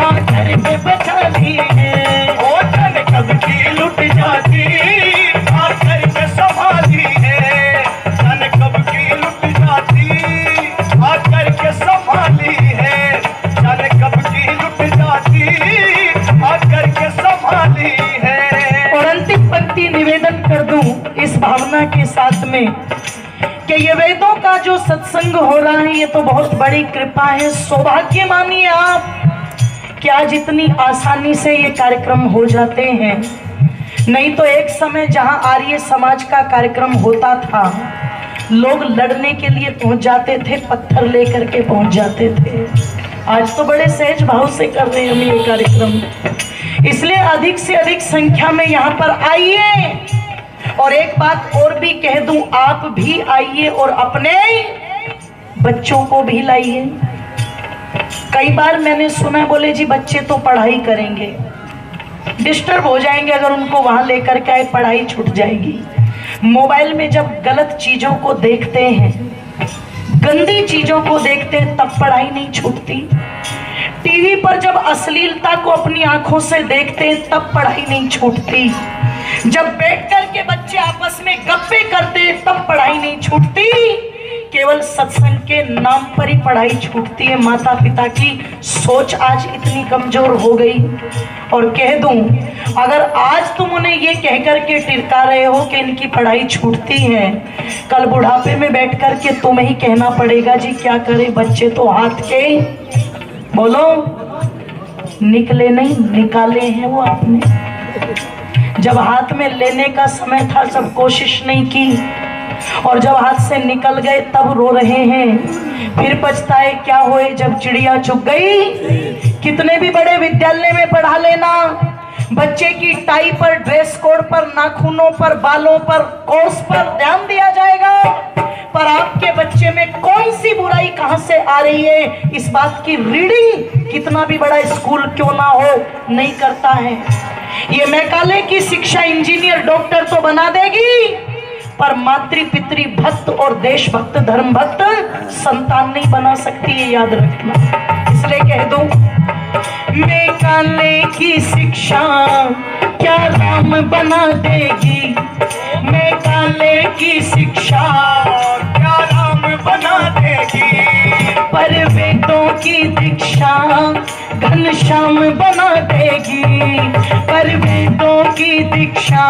आकर के बचा ली है, ओ जाने कब की लुट जाती आकर के संभाली है, जाने कब की लुट जाती आकर के संभाली है, जाने कब की लुट जाती आकर के संभाली है। और अंतिम पंक्ति निवेदन कर दूं इस भावना के साथ में कि ये वेदों का जो सत्संग हो रहा है ये तो बहुत बड़ी कृपा है, सौभाग्य मानिए आप कि आज इतनी आसानी से ये कार्यक्रम हो जाते हैं। नहीं तो एक समय जहां आर्य समाज का कार्यक्रम होता था लोग लड़ने के लिए पहुंच जाते थे, पत्थर लेकर के पहुंच जाते थे। आज तो बड़े सहज भाव से कर रहे हैं हम ये कार्यक्रम। इसलिए अधिक से अधिक संख्या में यहाँ पर आइए। और एक बात और भी कह दूं, आप भी आइए और अपने बच्चों को भी लाइए। कई बार मैंने सुना, बोले जी बच्चे तो पढ़ाई करेंगे, डिस्टर्ब हो जाएंगे अगर उनको वहां लेकर के आए, पढ़ाई छूट जाएगी। मोबाइल में जब गलत चीजों को देखते हैं, गंदी चीजों को देखते हैं, तब पढ़ाई नहीं छूटती। टीवी पर जब अश्लीलता को अपनी आंखों से देखते हैं तब पढ़ाई नहीं छूटती। जब बैठ कर के बच्चे आपस में गप्पे करते हैं तब पढ़ाई नहीं छूटती। केवल सत्संग के नाम पर ही पढ़ाई छूटती है। माता पिता की सोच आज इतनी कमजोर हो गई। और कह दूं, अगर आज तुम उन्हें ये कह करके टिरका रहे हो कि इनकी पढ़ाई छूटती है, कल बुढ़ापे में बैठ करके तुम्हें ही कहना पड़ेगा जी क्या करे, बच्चे तो हाथ के बोलो निकले नहीं, निकाले हैं वो आपने। जब हाथ में लेने का समय था सब कोशिश नहीं की, और जब हाथ से निकल गए तब रो रहे हैं। फिर पछताए क्या होए जब चिड़िया चुग गई। कितने भी बड़े विद्यालय में पढ़ा लेना, बच्चे की टाई पर, ड्रेस कोड पर, नाखूनों पर, बालों पर, कोर्स पर ध्यान दिया जाएगा, पर आपके बच्चे में कौन सी बुराई कहां से आ रही है इस बात की रीडिंग कितना भी बड़ा स्कूल क्यों ना हो नहीं करता है। ये मैकाले की शिक्षा इंजीनियर डॉक्टर तो बना देगी, पर मातृ पितृ भक्त और देशभक्त धर्म भक्त संतान नहीं बना सकती, ये याद रखना। इसलिए कह दूं, मैकाले की शिक्षा क्या राम बना देगी, मैकाले की शिक्षा क्या राम बना देगी, पर वेदों की दीक्षा घनश्याम बना देगी, पर वेदों की दीक्षा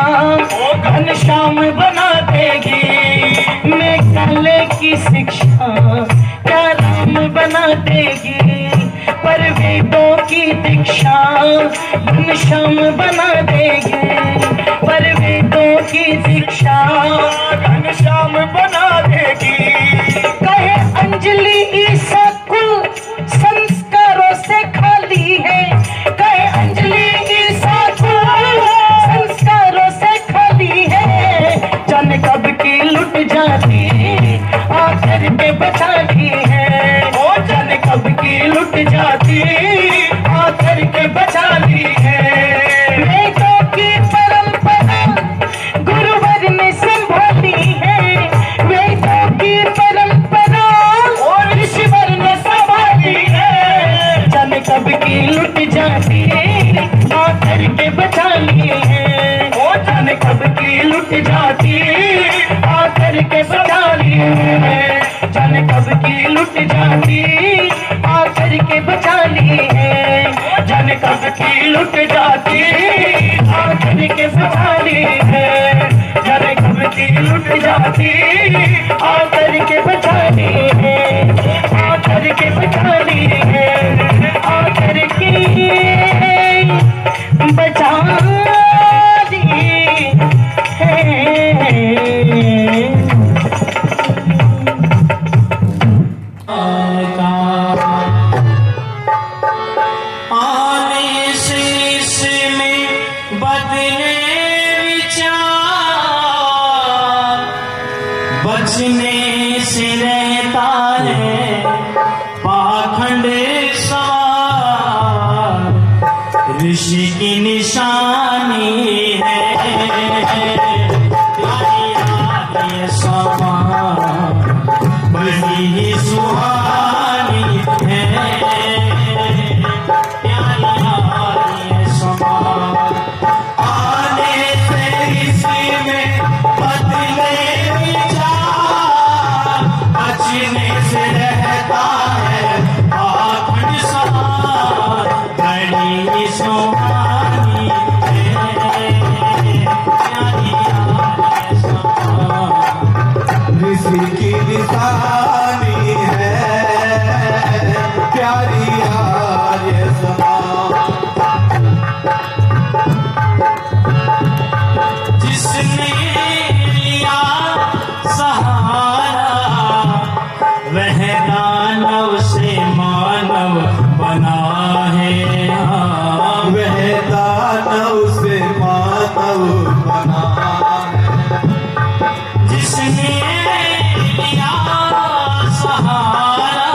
घनश्याम बना देगी। मैकाले की शिक्षा क्या राम बना देगी, पर वेदों की दीक्षा घनश्याम बना देगी, पर वेदों की दीक्षा घनश्याम बना देगी। कहे अंजलि ईसा कुल संस्कारों से खाली है, कहे अंजलि ईसा कुल संस्कारों से खाली है, जाने कब की लुट जाती आकर के बचा ली है, ओ जाने कब की लुट जाती आकर के बचा ली है। वेदों की परंपरा गुरुवर ने संभाली है, वेदों की परंपरा और ऋषिवर ने संभाली है। जाने कब की लुट जाती आकर के बचा ली है, ओ जाने कब की लुट जाती आकर के बचा ली है। जाने कब की लुट जाती आकर के बचा ली है, जाने कब की लुट जाती आकर के बचा ली है। जाने कब की लुट जाती आकर के बचा ली है, आकर के बचा ली है, आकर के बचा ली है। आने से इसमें बदले विचार, बचने से रहता है पाखंड सवार। ऋषि की निशानी है ये सवार, बड़ी ही सुहानी है की निशानी है प्यारी यार ये जिसने लिया सहारा वह दानव से मानव बना है। वह दानव से मानव बना है। जिसने लिया सहारा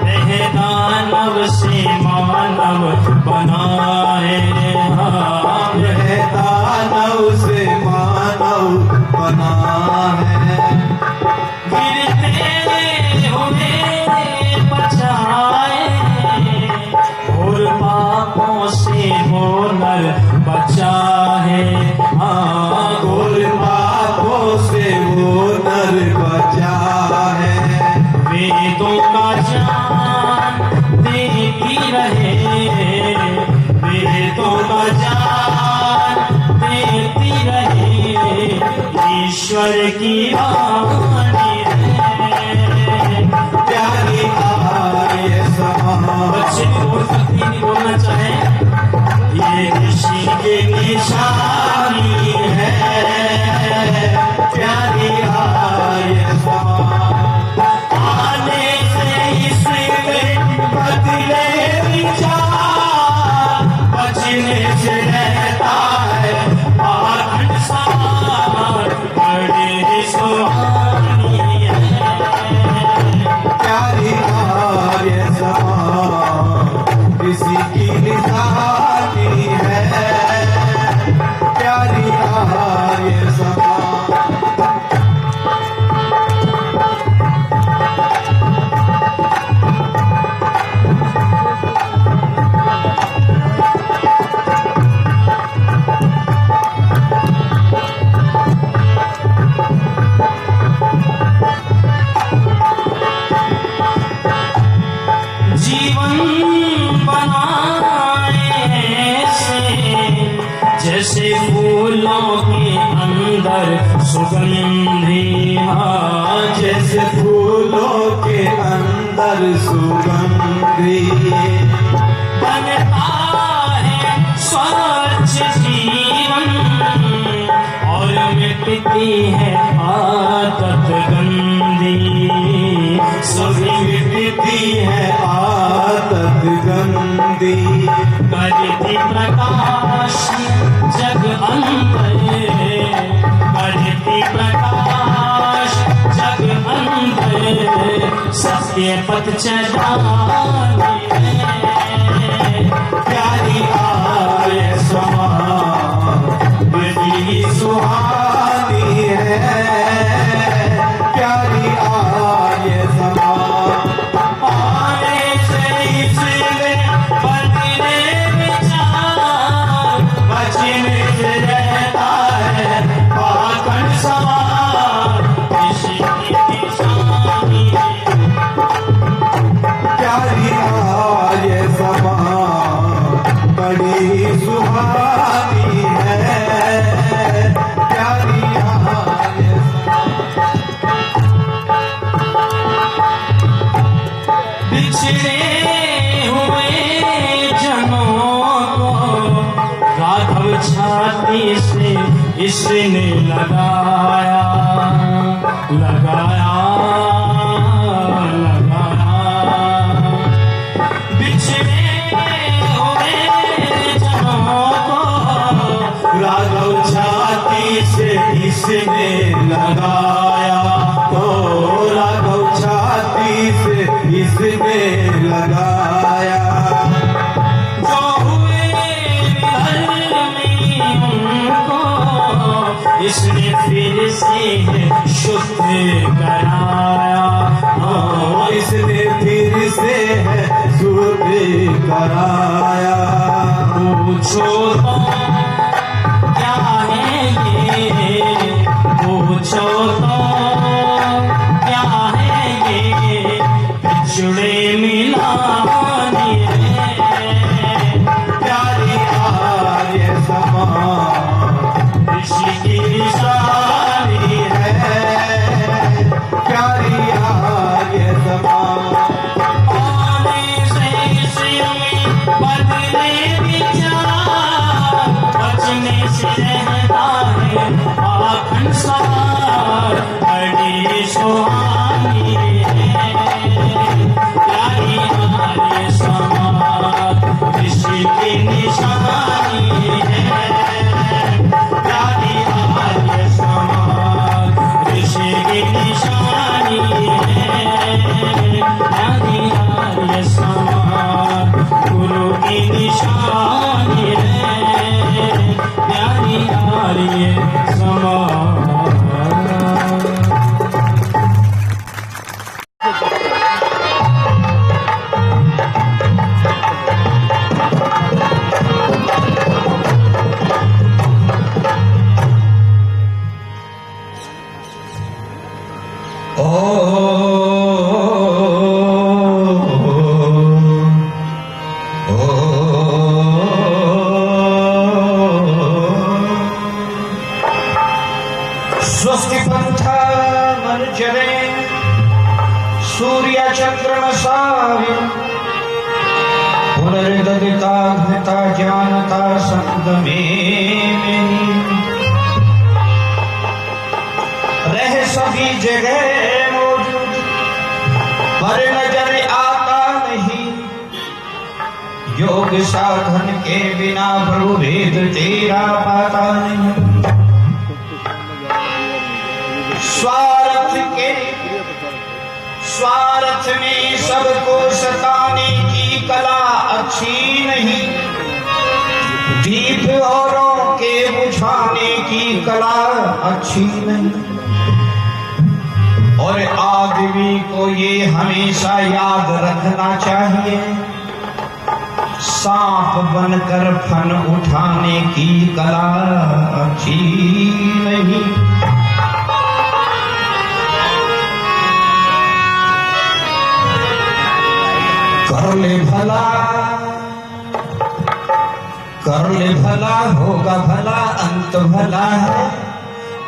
वह दानव से मानव बना है। वह दानव से मानव बना है। गिरते हुए बचाए और पापों से वो नर बचा है। और पापों से वो नर बचा है। वेदों का ज्ञान देती रहे, वेदों का ज्ञान देती रहे, ईश्वर की वाणी है प्यारी आर्य समाज। बच्चे को बोल सकती नहीं बोलना चाहे ये ऋषि की निशानी है प्यारी आर्य समाज। आने से इसमें बदले विचार, बचने से रहता है पाखंड सवार। बड़ी सुहानी है प्यारी आर्य समाज। किसी की निशानी है प्यारी आर्य समाज। जीवन बनाए ऐसे जैसे फूलों के अंदर सुगंधी। जैसे फूलों के अंदर सुगंधी। बनता है स्वच्छ जीवन और मिटती है आदत गंदी। सभी मिटती है आदत गंदी। करती प्रकाश जग अंतर, करती प्रकाश जग अंतर। के पथ चढ़ानी है। प्यारी आए समा बड़ी सुहानी है। प्यारी आए समा आने से इसमें बदले विचार बचने से रहता है पाखंड सवार। इसी की निशानी प्यारी आए समा बड़ी सुहानी है। प्यारी आए बिछड़े हुए जनों को राघव छाती से इसने लगाया लगाया लगाया। बिछड़े हुए जनों को राघव छाती से इसने लगाया। तो राघव छाती से इसने लगाया। जो हुए विहर में उनको इसने फिर से शुद्ध कराया। हाँ, इसने फिर से शुद्ध कराया। पूछो तो क्या है ये, पूछो तो क्या है ये, बिछड़े मिलानी है। प्यारी आए समा ऋषि की निशानी है। प्यारी आए समा आने से इसमें बदले विचार बचने से रहता है पाखंड सवार। बड़ी सुहानी है। प्यारी आए समा ऋषि की निशानी है। प्यारी आए समा ऋषि की निशानी है। प्यारी आए समा गुरु की निशानी है। प्यारी आए समा स्वस्ति पंथा मनुजरे सूर्य चंद्रमसा पुनर्ददिता घृता जानता संगमे रह सभी जगह मौजूद पर नजर आता नहीं। योग साधन के बिना प्रभु भेद तेरा पाता नहीं। स्वार्थ में सबको सताने की कला अच्छी नहीं। दीप औरों के बुझाने की कला अच्छी नहीं। और आदमी को ये हमेशा याद रखना चाहिए, सांप बनकर फन उठाने की कला अच्छी नहीं। कर ले भला होगा भला अंत भला है।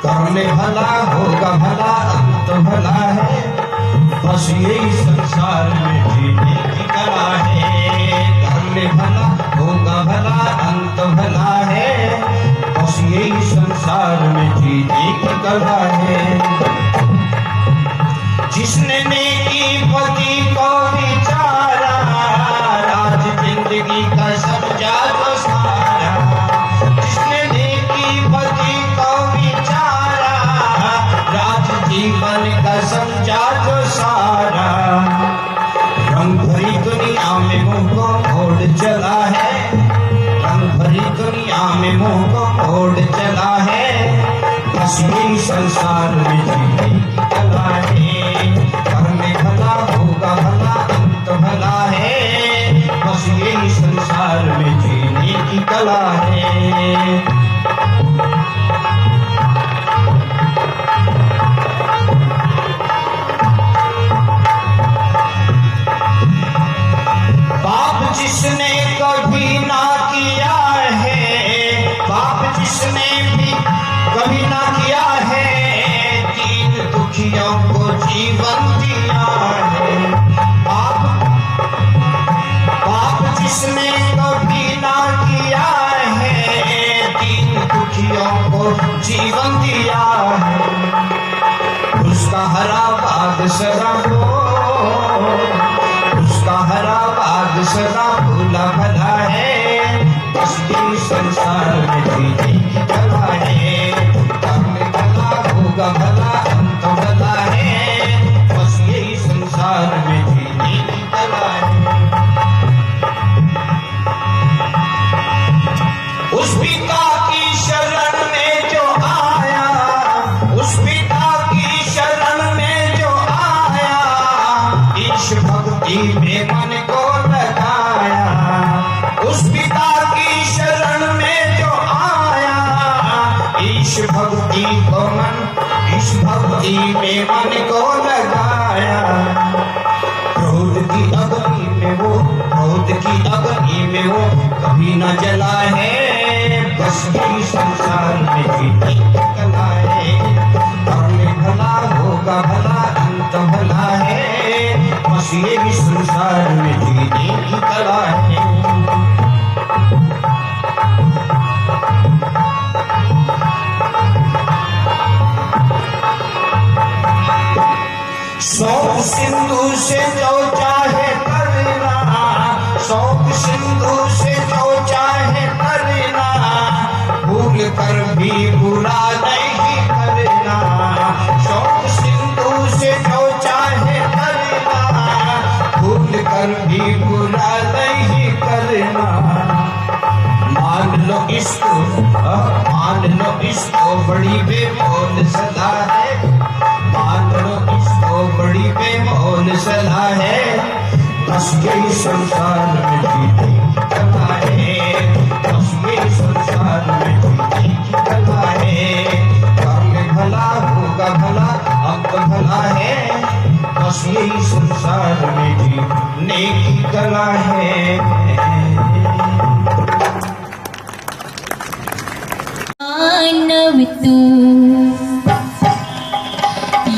कर ले भला होगा भला अंत भला है। बस यही संसार में जीने की कला है। कर ले भला होगा भला अंत भला है। बस यही संसार में जीने की कला है। जिसने नेकी पति को विचारा आज जिंदगी का समझा तो सारा। जिसने नेकी पति को विचारा राज जीवन का समझा तो सारा। यही संसार में जीने की कला है। करने भला होगा भला अंत भला है, बस यही संसार में जीने की कला है। पाप जिसने कभी ना किया है, पाप जिसने भी कभी ना किया है, दीन दुखियों को जीवन दिया है। पाप जिसने कभी ना किया है, दीन दुखियों को जीवन दिया है। उसका हरा बाग सदा उसका हरा बाग सदा भूला भला है, बस यही संसार में जीने की कला है। करने भला होगा भला अंत भला है, बस यही संसार में जीने की कला है। उस पिता की शरण में जो आया, उस पिता की शरण में जो आया, ईश भक्ति में मन को लगाया। उस पिता की शरण में जो आया, ईश भक्ति को ईश भक्ति में मन को लगाया। क्रोध की अग्नि में वो, क्रोध की अग्नि में वो कभी न जला है, बस यही संसार में जीने की कला है। करने भला होगा भला अंत भला है, बस यही संसार में जीने की कला है। शौक सिंधु से जो चाहे करना, शौक सिंधु से जो चाहे करना, भूल कर भी बुरा नहीं करना। शौक सिंधु से जो चाहे करना, भूल कर भी बुरा नहीं करना। मान लो इसको बड़ी बेमोल सदा है, मान लो इसको बड़ी बेमोल सलाह है, बस यही संसार में जीने की कला है। बस यही संसार में जीने की कला है। करने भला होगा भला अंत भला है, बस यही संसार में जीने की कला है। मानव तू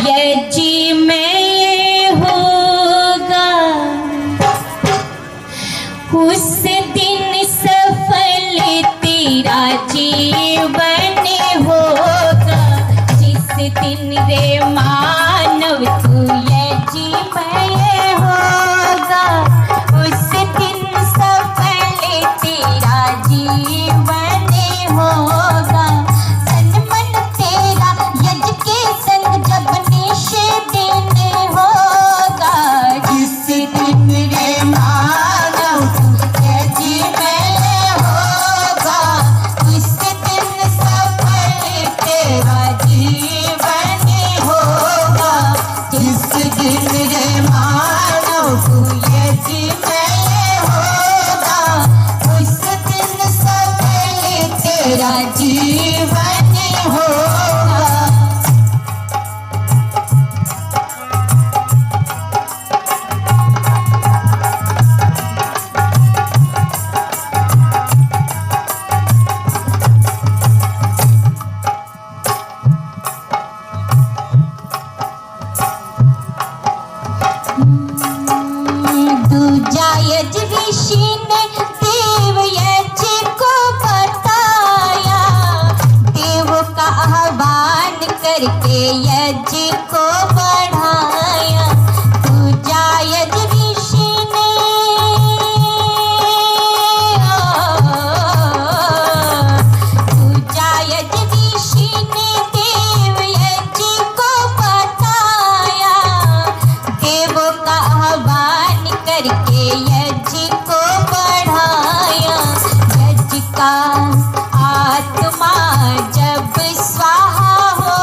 यज्ञ में होगा, उस दिन सफल तेरा जीवन होगा। जिस दिन रे मानव तू यज्ञ में होगा, उस दिन सफल तेरा जीवन होगा। तन मन तेरा यज्ञ के संग जब निषेधन होगा। जिस दिन रे मानव यज्ञ में होगा, उस दिन सफल तेरा जीवन होगा। जिस दिन रे मानव यज्ञ में होगा, उस दिन सफल तेरा जीवन होगा। दूजा यज्ञ ऋषि ने देव यज्ञ को बताया, देव का आह्वान करके यज्ञ को बढ़ाया। दूजा यज्ञ ऋषि ने दूजा यज्ञ ऋषि ने देव यज्ञ को बताया, देव का आह्वान करके यज्ञ को बढ़ाया। यज्ञ का आत्मा जब स्वाहा हो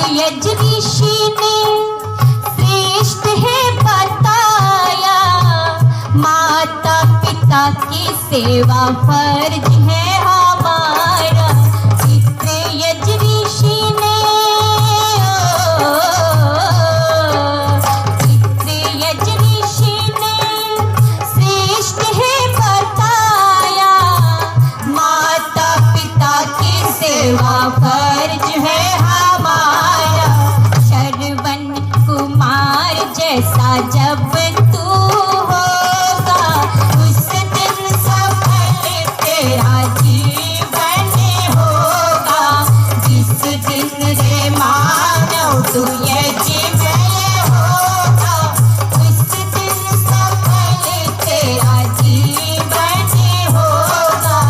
यज ऋषि ने श्रेष्ठ है बताया, माता पिता की सेवा फर्ज है हमारा। चित्र यज ऋषि ने श्रेष्ठ है बताया, माता पिता की सेवा फर्ज है हमारा। श्रवण कुमार जैसा जब तू होगा, उस दिन सफल तेरा जीवन होगा। जिस दिन रे मानव तू ये जीवन होगा, उस दिन सफल तेरा जीवन होगा।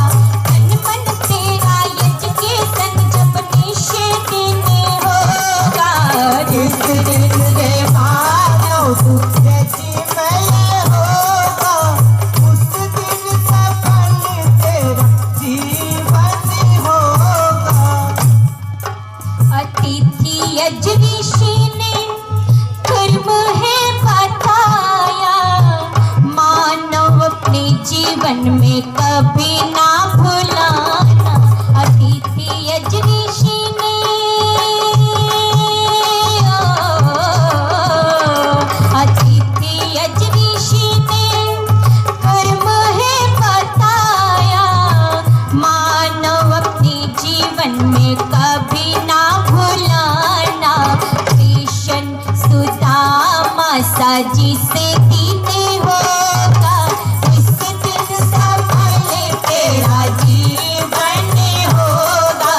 तन मन तेरा यज के संग जब निषेधन होगा, जिस दिन रे मानव तू ये जीवन होगा, उस दिन सफल तेरा जीवन होगा। अतिथि यज ऋषि ने कर्म है बताया, मानव अपने जीवन में कभी ना भुलाना। अतिथि यज ऋषि ने अतिथि यज ऋषि ने कर्म है बताया, मानव अपने जीवन में कभी ना भुलाना। कृष्ण सुदामा साजी से दीने होगा, इस दिन सफल तेरा जीवन होगा।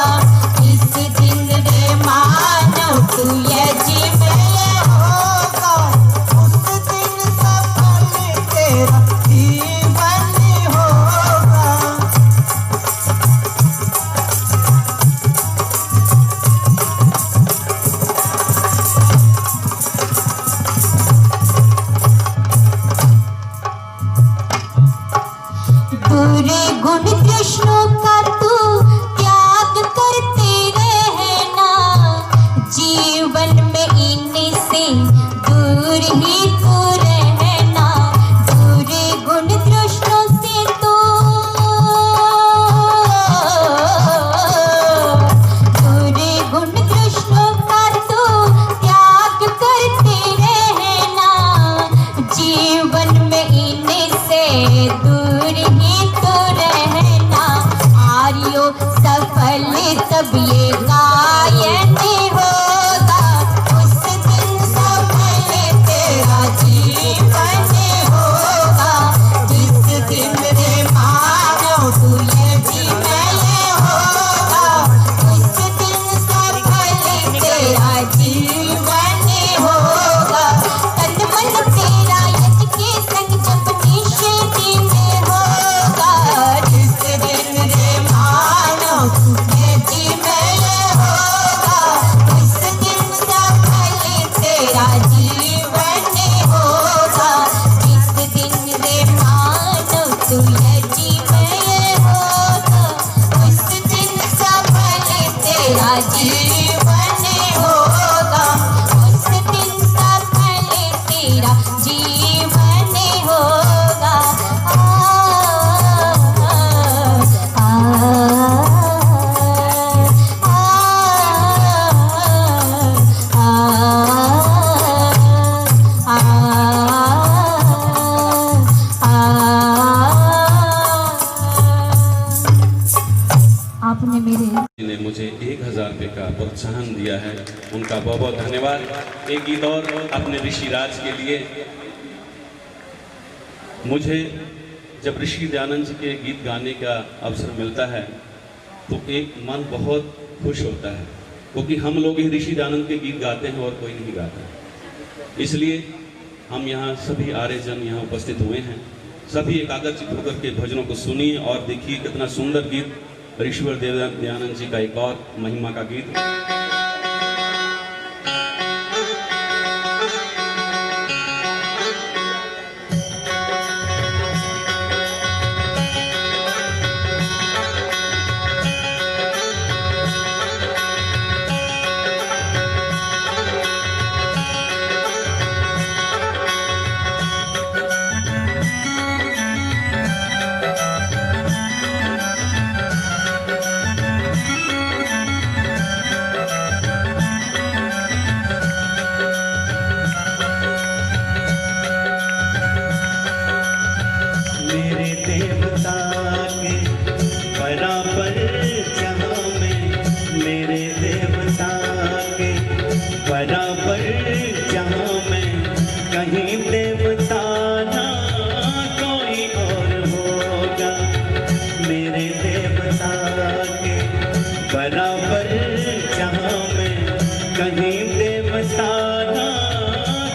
इस दिन रे मानव तू ये जीवन होगा, उस दिन सफल तेरा जीवन होगा। बुरे गुण कृष्णों का तू त्याग करते रहना, जीवन में इनसे दूर ही तू रहना। बुरे गुण कृष्णों से तू बुरे गुण कृष्णों का तू त्याग करते रहना, जीवन में इनसे दूर ही तो रहना। आर्यो सफल तब ये गायन होगा, उस दिन सफल तेरा जीवन होगा। जिस दिन रे मानव तू ये जीवन होगा, उस दिन सफल तेरा जीवन होगा। तन मन तेरा यज के संग जब निषेधन होगा, जिस दिन रे मानव तू ये जीवन होगा, उस दिन सफल तेरा जीवन होगा। जिस दिन रे मानव तू ये जीवन होगा, उस दिन सफल तेरा जीवन होगा। उस दिन सफल तेरा जीवन होगा। आपने मेरे ने मुझे 1000 रुपये का प्रोत्साहन दिया है, उनका बहुत बहुत धन्यवाद। एक गीत और अपने ऋषि राज के लिए। मुझे जब ऋषि दयानंद जी के गीत गाने का अवसर मिलता है तो एक मन बहुत खुश होता है, क्योंकि हम लोग ही ऋषि दयानंद के गीत गाते हैं और कोई नहीं गाता। इसलिए हम यहाँ सभी आर्यजन यहाँ उपस्थित हुए हैं। सभी एकाग्रचित होकर के भजनों को सुनिए और देखिए कितना सुंदर गीत ऋषिवर दयानंद जी का एक और महिमा का गीत। बराबर जहाँ मैं कहीं देवता ना कोई और होगा मेरे देवता के बराबर जहाँ मैं कहीं देवता ना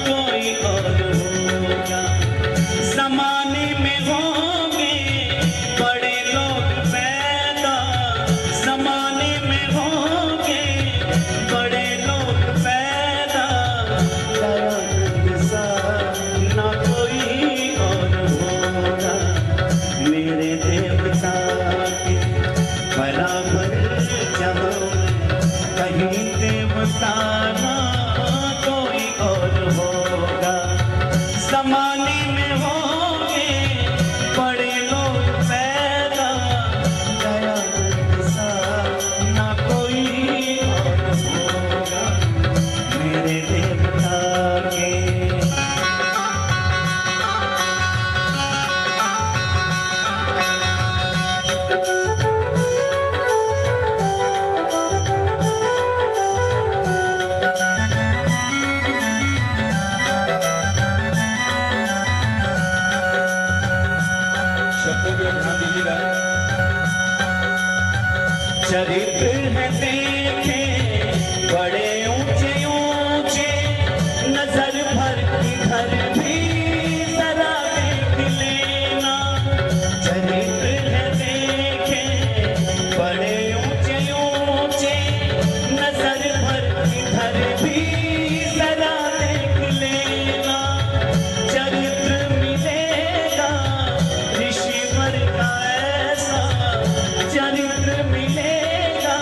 कोई और होगा ज़माने में होंगे बड़े लोग पैदा ज़माने में होंगे बड़े लोग पैदा दयानंद सा ना कोई और होगा मेरे देवता के बराबर जहाँ कहीं देवता ना कोई और होगा ज़माने में होंगे बड़े लोग पैदा दयानंद सा ना कोई और होगा मेरे देवता के शब्दों पे ध्यान दीजिएगा। चरित्र है देखे बड़े ऊंचे ऊंचे नजर भर इधर भी जरा देख लेना चरित्र है देखे बड़े ऊंचे ऊंचे नजर भर इधर भी जरा देख लेना चरित्र मिलेगा ऋषिवर का ऐसा चरित्र मिलेगा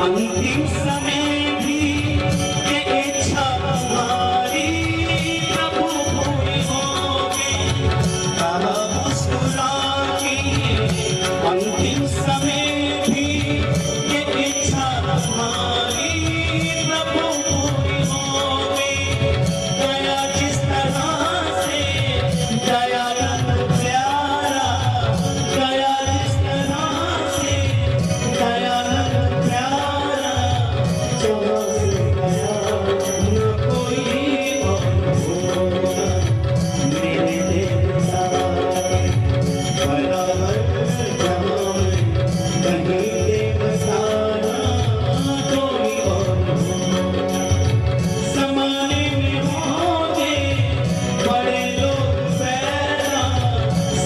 अंतिम समय भी ये इच्छा हमारी प्रभु पूरी होगी, कहा मुस्कुरा के अंतिम समय भी ये इच्छा हमारी प्रभु पूरी होगी। गया जिस तरह से दयानंद प्यारा, गया जिस तरह से दयानंद प्यारा, जहाँ से गया न कोई और होगा। मेरे देवता बराबर जहाँ कहीं देवता कोई और होगा। ज़माने में होंगे बड़े लोग पैदा,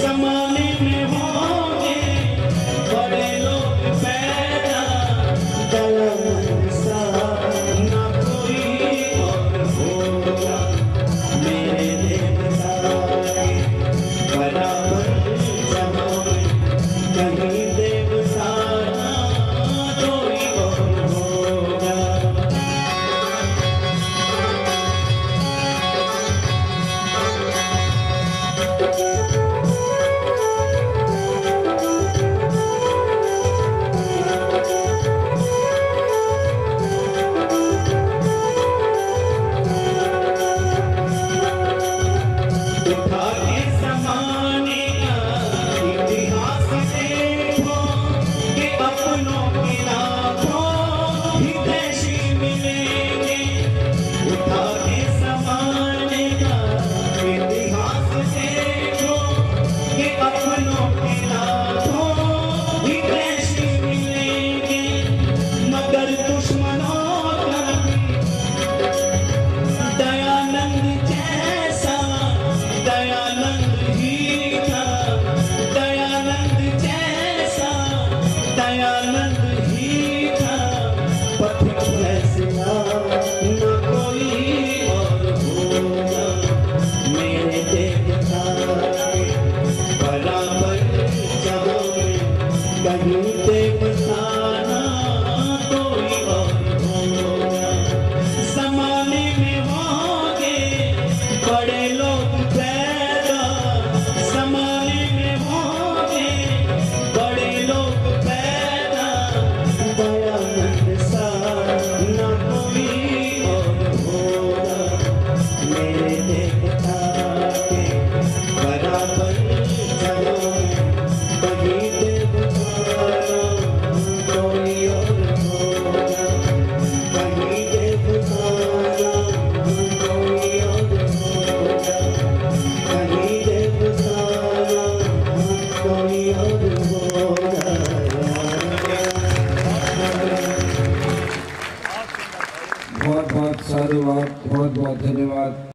ज़माने में होंगे बड़े लोग पैदा, दयानंद सा न कोई और होगा। मेरे देवता बराबर जहाँ कहीं देवता कोई और होगा। उठा के ज़माने का इतिहास देखो कि अपनों के लाखों हितैषी मिलेंगे। उठा के ज़माने का इतिहास देखो कि अपनों के लाखों हितैषी मिलेंगे, मगर दुश्मनों का दयानंद जैसा दयानंद ही था, दयानंद जैसा दयानंद ही था। पथिक फैसला न कोई और होगा। मेरे देवता बराबर जहाँ कहीं देवता न कोई और होगा। ज़माने में होंगे बड़े लोग पैदा, ज़माने में होंगे बड़े लोग पैदा, दयानंद सा न कोई और होगा। मेरे देवता के बराबर जहाँ कहीं देवता कोई और होगा। कहीं देवता कोई और होगा। कहीं देवता कोई और होगा। बहुत बहुत साधुवाद, बहुत बहुत धन्यवाद।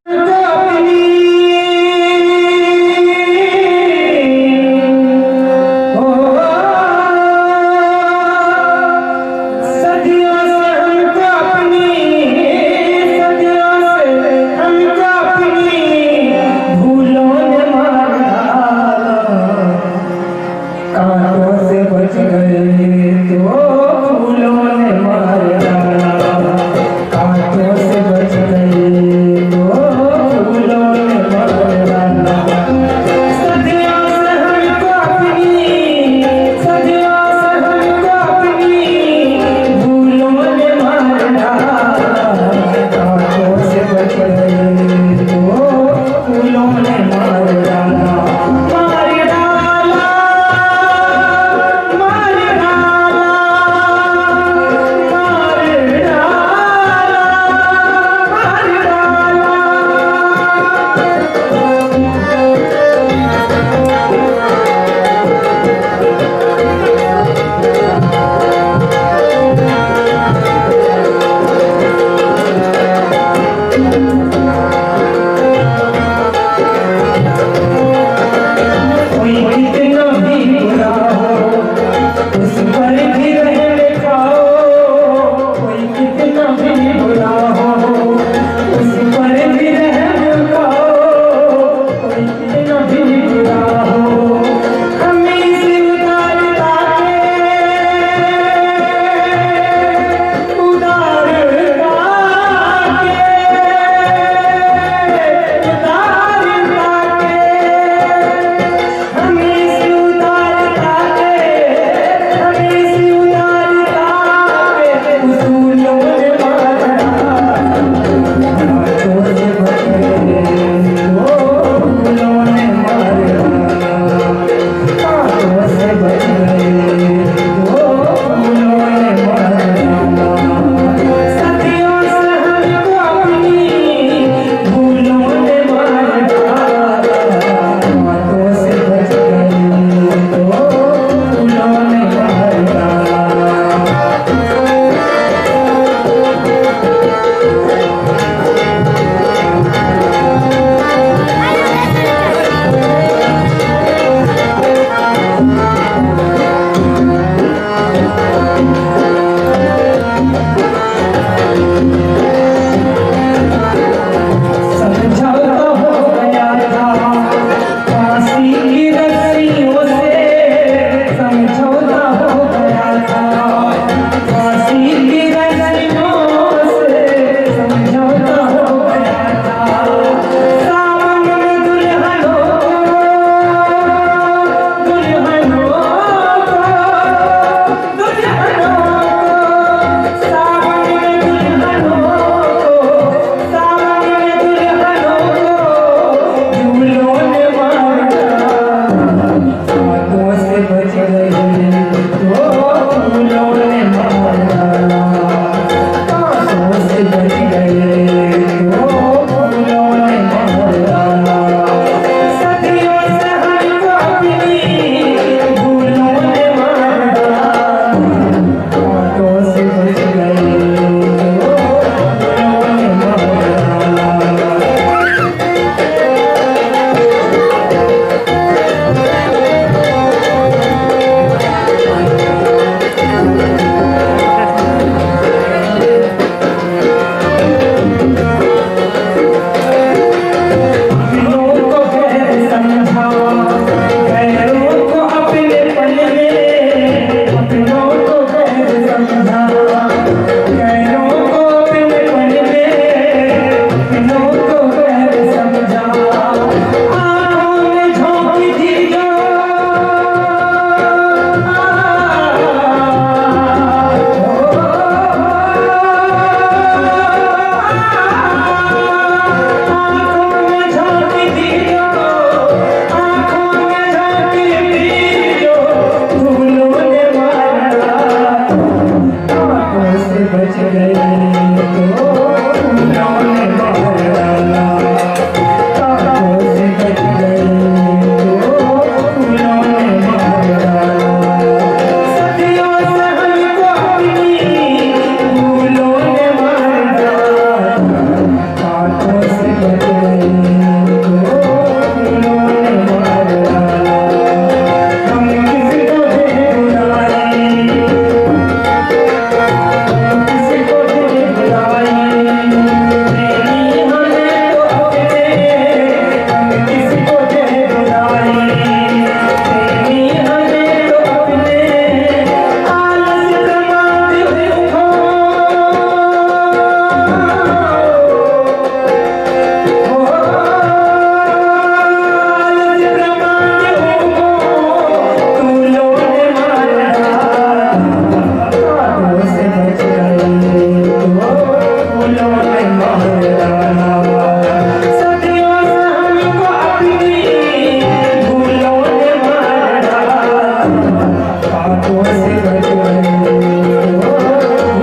बातों से बच गए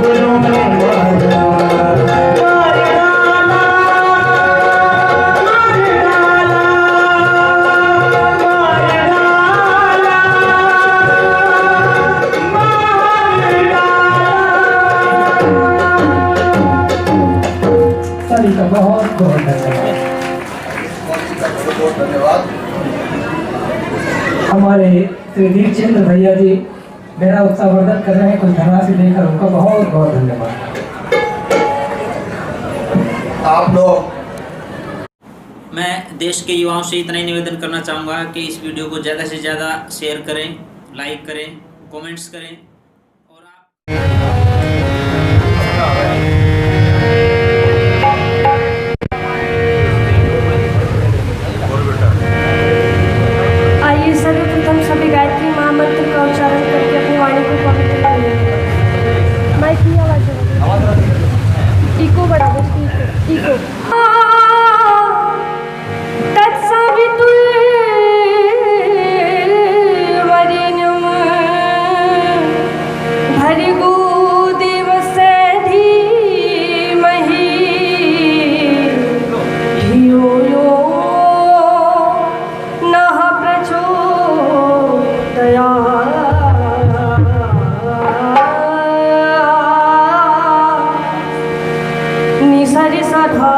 फूलों ने मारा सभी का बहुत बहुत धन्यवाद। हमारे श्री दीपचंद्र भैया जी मेरा उत्साहवर्धन कर रहे हैं, कुछ धनराशि देकर उनका बहुत बहुत धन्यवाद। आप लोग, मैं देश के युवाओं से इतना ही निवेदन करना चाहूँगा कि इस वीडियो को ज़्यादा से ज़्यादा शेयर करें, लाइक करें, कमेंट्स करें और आइए सर्वप्रथम सभी गायत्री महामंत्र का उच्चारण करके अपनी वाणी को पवित्र करें। माइक की आवाज इको बढ़ा दो, इको तत्सवितुर्वरेण्यं भर्गो देवस्य धीमहि धियो यो नः प्रचोदयात्। निसरि सधा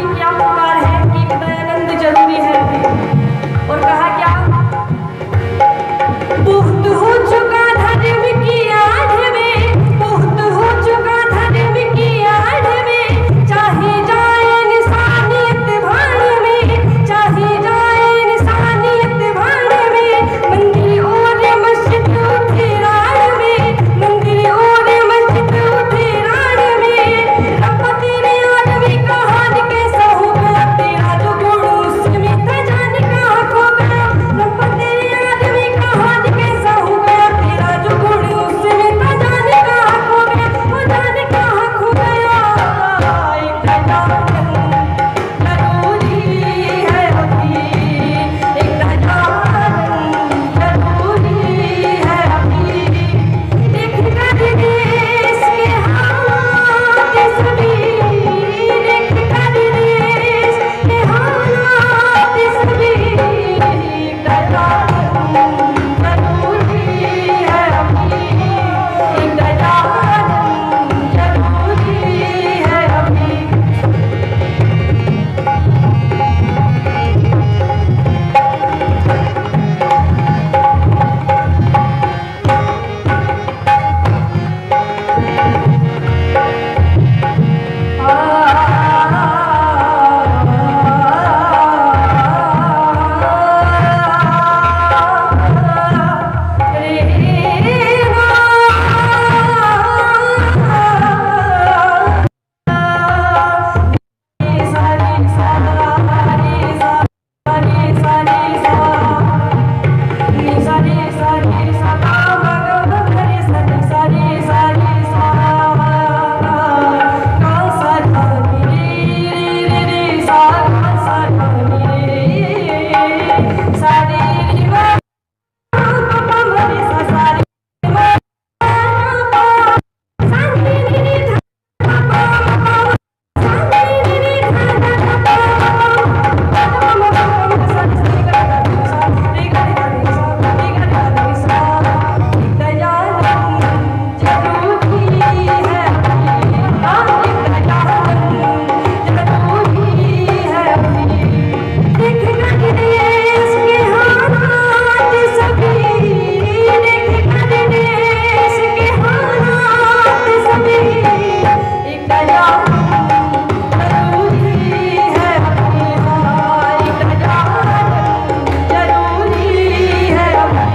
कि क्या पुकार है कि दयानंद जरूरी है। और कहा क्या, बहुत हो चुका धर्म की आड़ में, बहुत हो चुका धर्म की आड़ में, चाहे जाए इंसानियत भाड़ में, चाहे जाए इंसानियत भाड़ में, मंदिर और मस्जिद उठे राड़ में, मंदिर और मस्जिद उठे राड़ में। रब्बा तेरे आदमी का हाल कैसा हो गया, तेरा जो गुण उसमें था जाने कहाँ खो गया। रब्बा तेरे आदमी का हाल कैसा हो गया, तेरा जो गुण उसमें था जाने कहाँ खो गया, वो जाने कहाँ खो गया। एक जरूरी है अभी, एक जरूरी है अभी। देख कर देश के हालात सभी, देख कर देश के हालात सभी, एक जरूरी है अभी, एक जरूरी है अभी।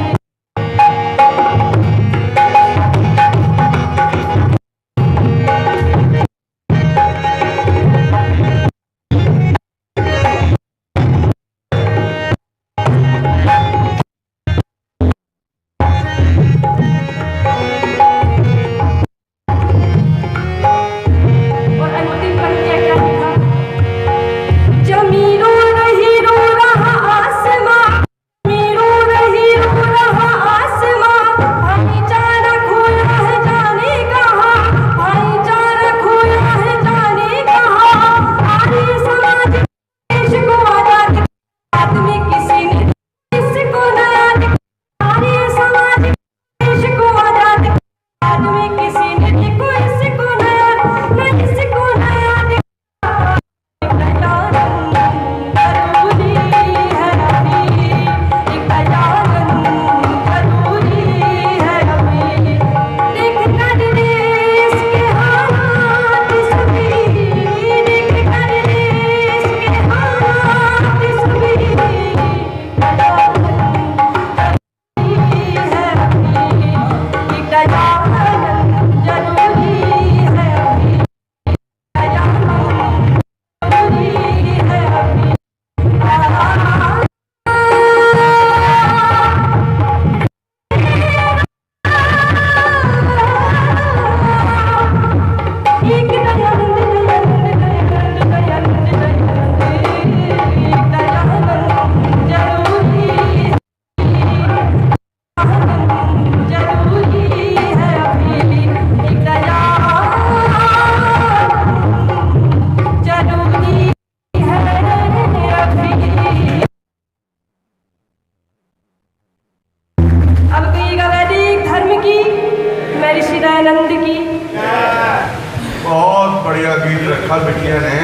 बहुत बढ़िया गीत रखा बिटिया ने।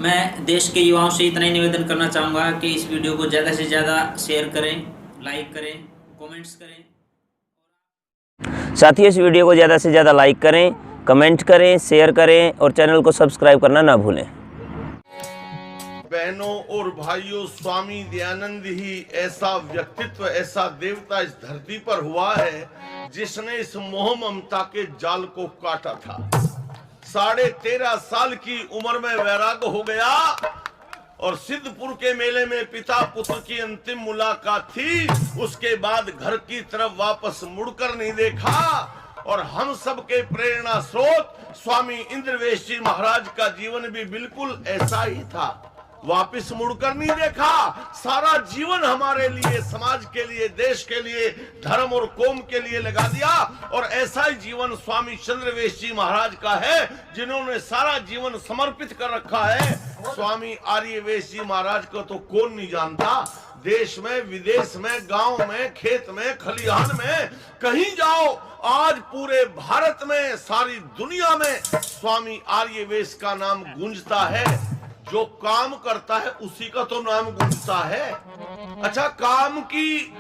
मैं देश के युवाओं से इतना ही निवेदन करना चाहूँगा कि इस वीडियो को ज़्यादा से ज़्यादा शेयर करें, लाइक करें, कमेंट्स करें। साथ ही इस वीडियो को ज़्यादा से ज़्यादा लाइक करें, कमेंट करें, शेयर करें और चैनल को सब्सक्राइब करना ना भूलें। बहनों और भाइयों, स्वामी दयानंद ही ऐसा व्यक्तित्व, ऐसा देवता इस धरती पर हुआ है जिसने इस मोह ममता के जाल को काटा था। 13.5 साल की उम्र में वैराग्य हो गया और सिद्धपुर के मेले में पिता पुत्र की अंतिम मुलाकात थी। उसके बाद घर की तरफ वापस मुड़कर नहीं देखा और हम सब के प्रेरणा स्रोत स्वामी इंद्रवेश जी महाराज का जीवन भी बिल्कुल ऐसा ही था। वापस मुड़कर नहीं देखा, सारा जीवन हमारे लिए, समाज के लिए, देश के लिए, धर्म और कौम के लिए लगा दिया। और ऐसा ही जीवन स्वामी चंद्रवेश जी महाराज का है जिन्होंने सारा जीवन समर्पित कर रखा है। स्वामी आर्यवेश जी महाराज को तो कौन नहीं जानता। देश में, विदेश में, गांव में, खेत में, खलिहान में, कहीं जाओ, आज पूरे भारत में, सारी दुनिया में स्वामी आर्यवेश का नाम गूंजता है। जो काम करता है उसी का तो नाम गूंजता है। अच्छा, चाम की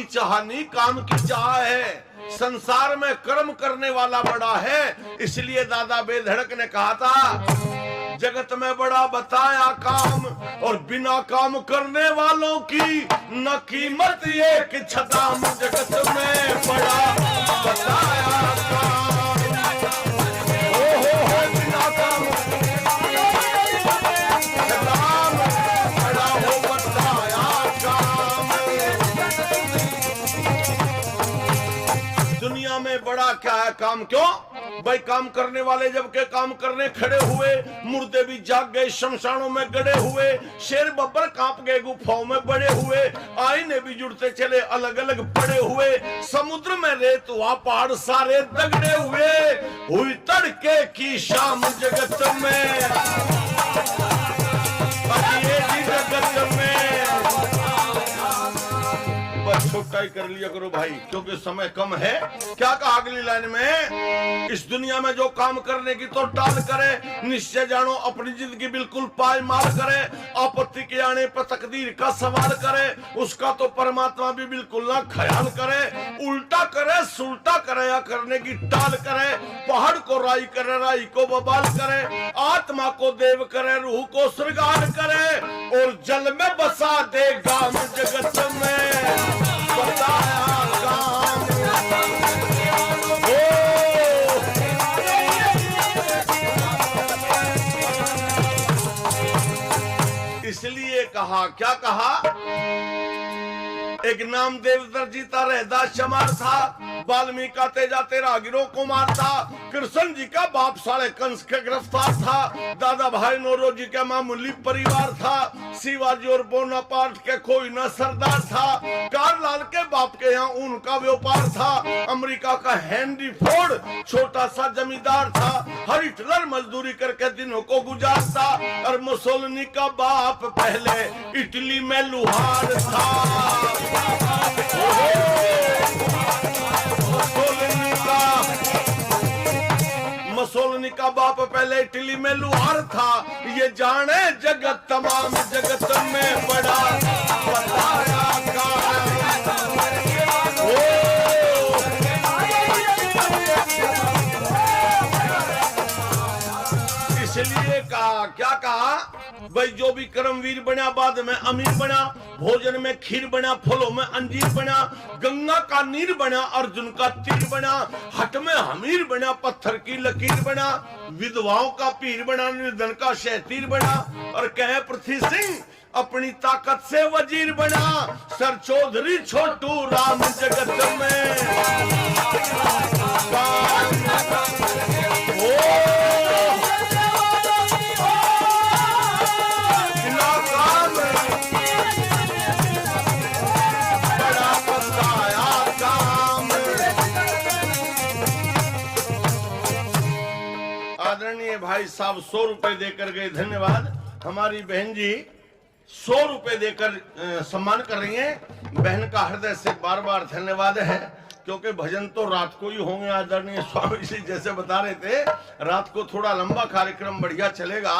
चाह नहीं, काम की चाह है। संसार में कर्म करने वाला बड़ा है। इसलिए दादा बेधड़क ने कहा था, जगत में बड़ा बताया काम और बिना काम करने वालों की न कीमत ये कि छदाम। जगत में बड़ा बताया काम, हो बिना काम दुनिया में बड़ा क्या है काम। क्यों भाई? काम करने वाले जब के काम करने खड़े हुए, मुर्दे भी जाग गए, शमशानों में गड़े हुए, शेर बब्बर कांप गए गुफाओं में बड़े हुए, आईने भी जुड़ते चले अलग अलग पड़े हुए, समुद्र में रेत हुआ, पहाड़ सारे दगड़े हुए, हुई तड़के की शाम जगत में, जगत में। छोटा ही कर लिया करो भाई, क्योंकि समय कम है। क्या कहा अगली लाइन में? इस दुनिया में जो काम करने की तो टाल करे, निश्चय जानो अपनी जिंदगी बिल्कुल पायमाल करे। आपत्ति के आने पर तकदीर का सवाल करे, उसका तो परमात्मा भी बिल्कुल ना ख्याल करे। उल्टा करे, सुल्टा करे या करने की टाल करे। पहाड़ को राई करे, राई को बबाल करे, आत्मा को देव करे, रूह को श्रृंगार करे और जल में बसा दे गाम जगत में बताया काम। इसलिए कहा, क्या कहा? एक नामदेव दर्जीता रहदा शमार था, वाल्मीकि का तेजा तेरा गिरोह कुमार था, कृष्ण जी का बाप साले कंस के गिरफ्तार था, दादा भाई नौरोजी का मामूली परिवार था, शिवाजी और बोनापार्ट के कोई न सरदार था, कारलाल के बाप के यहाँ उनका व्यापार था, अमेरिका का हेनरी फोर्ड छोटा सा जमींदार था, हिटलर मजदूरी करके दिनों को गुजारता, और मुसोलिनी का बाप पहले इटली में लुहार था। मुसोलिनी का बाप पहले इटली में लुहार था, ये जाने जगत तमाम, जगत में बड़ा बताया काम। इसलिए कहा, क्या कहा भाई? जो भी कर्मवीर बना बाद में अमीर बना, भोजन में खीर बना, फलों में अंजीर बना, गंगा का नीर बना, अर्जुन का तीर बना, हट में हमीर बना, पत्थर की लकीर बना, विधवाओं का पीर बना, निर्धन का शहतीर बना, और कहे पृथ्वी सिंह अपनी ताकत से वजीर बना, सर चौधरी छोटू राम जगत में। आदरणीय भाई साहब 100 रुपए देकर गए, धन्यवाद। हमारी बहन जी 100 रुपए देकर सम्मान कर रही हैं। बहन का हृदय से बार बार धन्यवाद है। क्योंकि भजन तो रात को ही होंगे। आदरणीय स्वामी जी जैसे बता रहे थे, रात को थोड़ा लंबा कार्यक्रम बढ़िया चलेगा।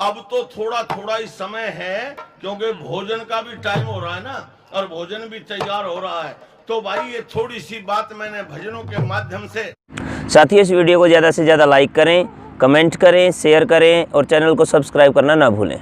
अब तो थोड़ा थोड़ा ही समय है, क्योंकि भोजन का भी टाइम हो रहा है ना, और भोजन भी तैयार हो रहा है। तो भाई ये थोड़ी सी बात मैंने भजनों के माध्यम से। साथियों, इस वीडियो को ज़्यादा से ज़्यादा लाइक करें, कमेंट करें, शेयर करें और चैनल को सब्सक्राइब करना ना भूलें।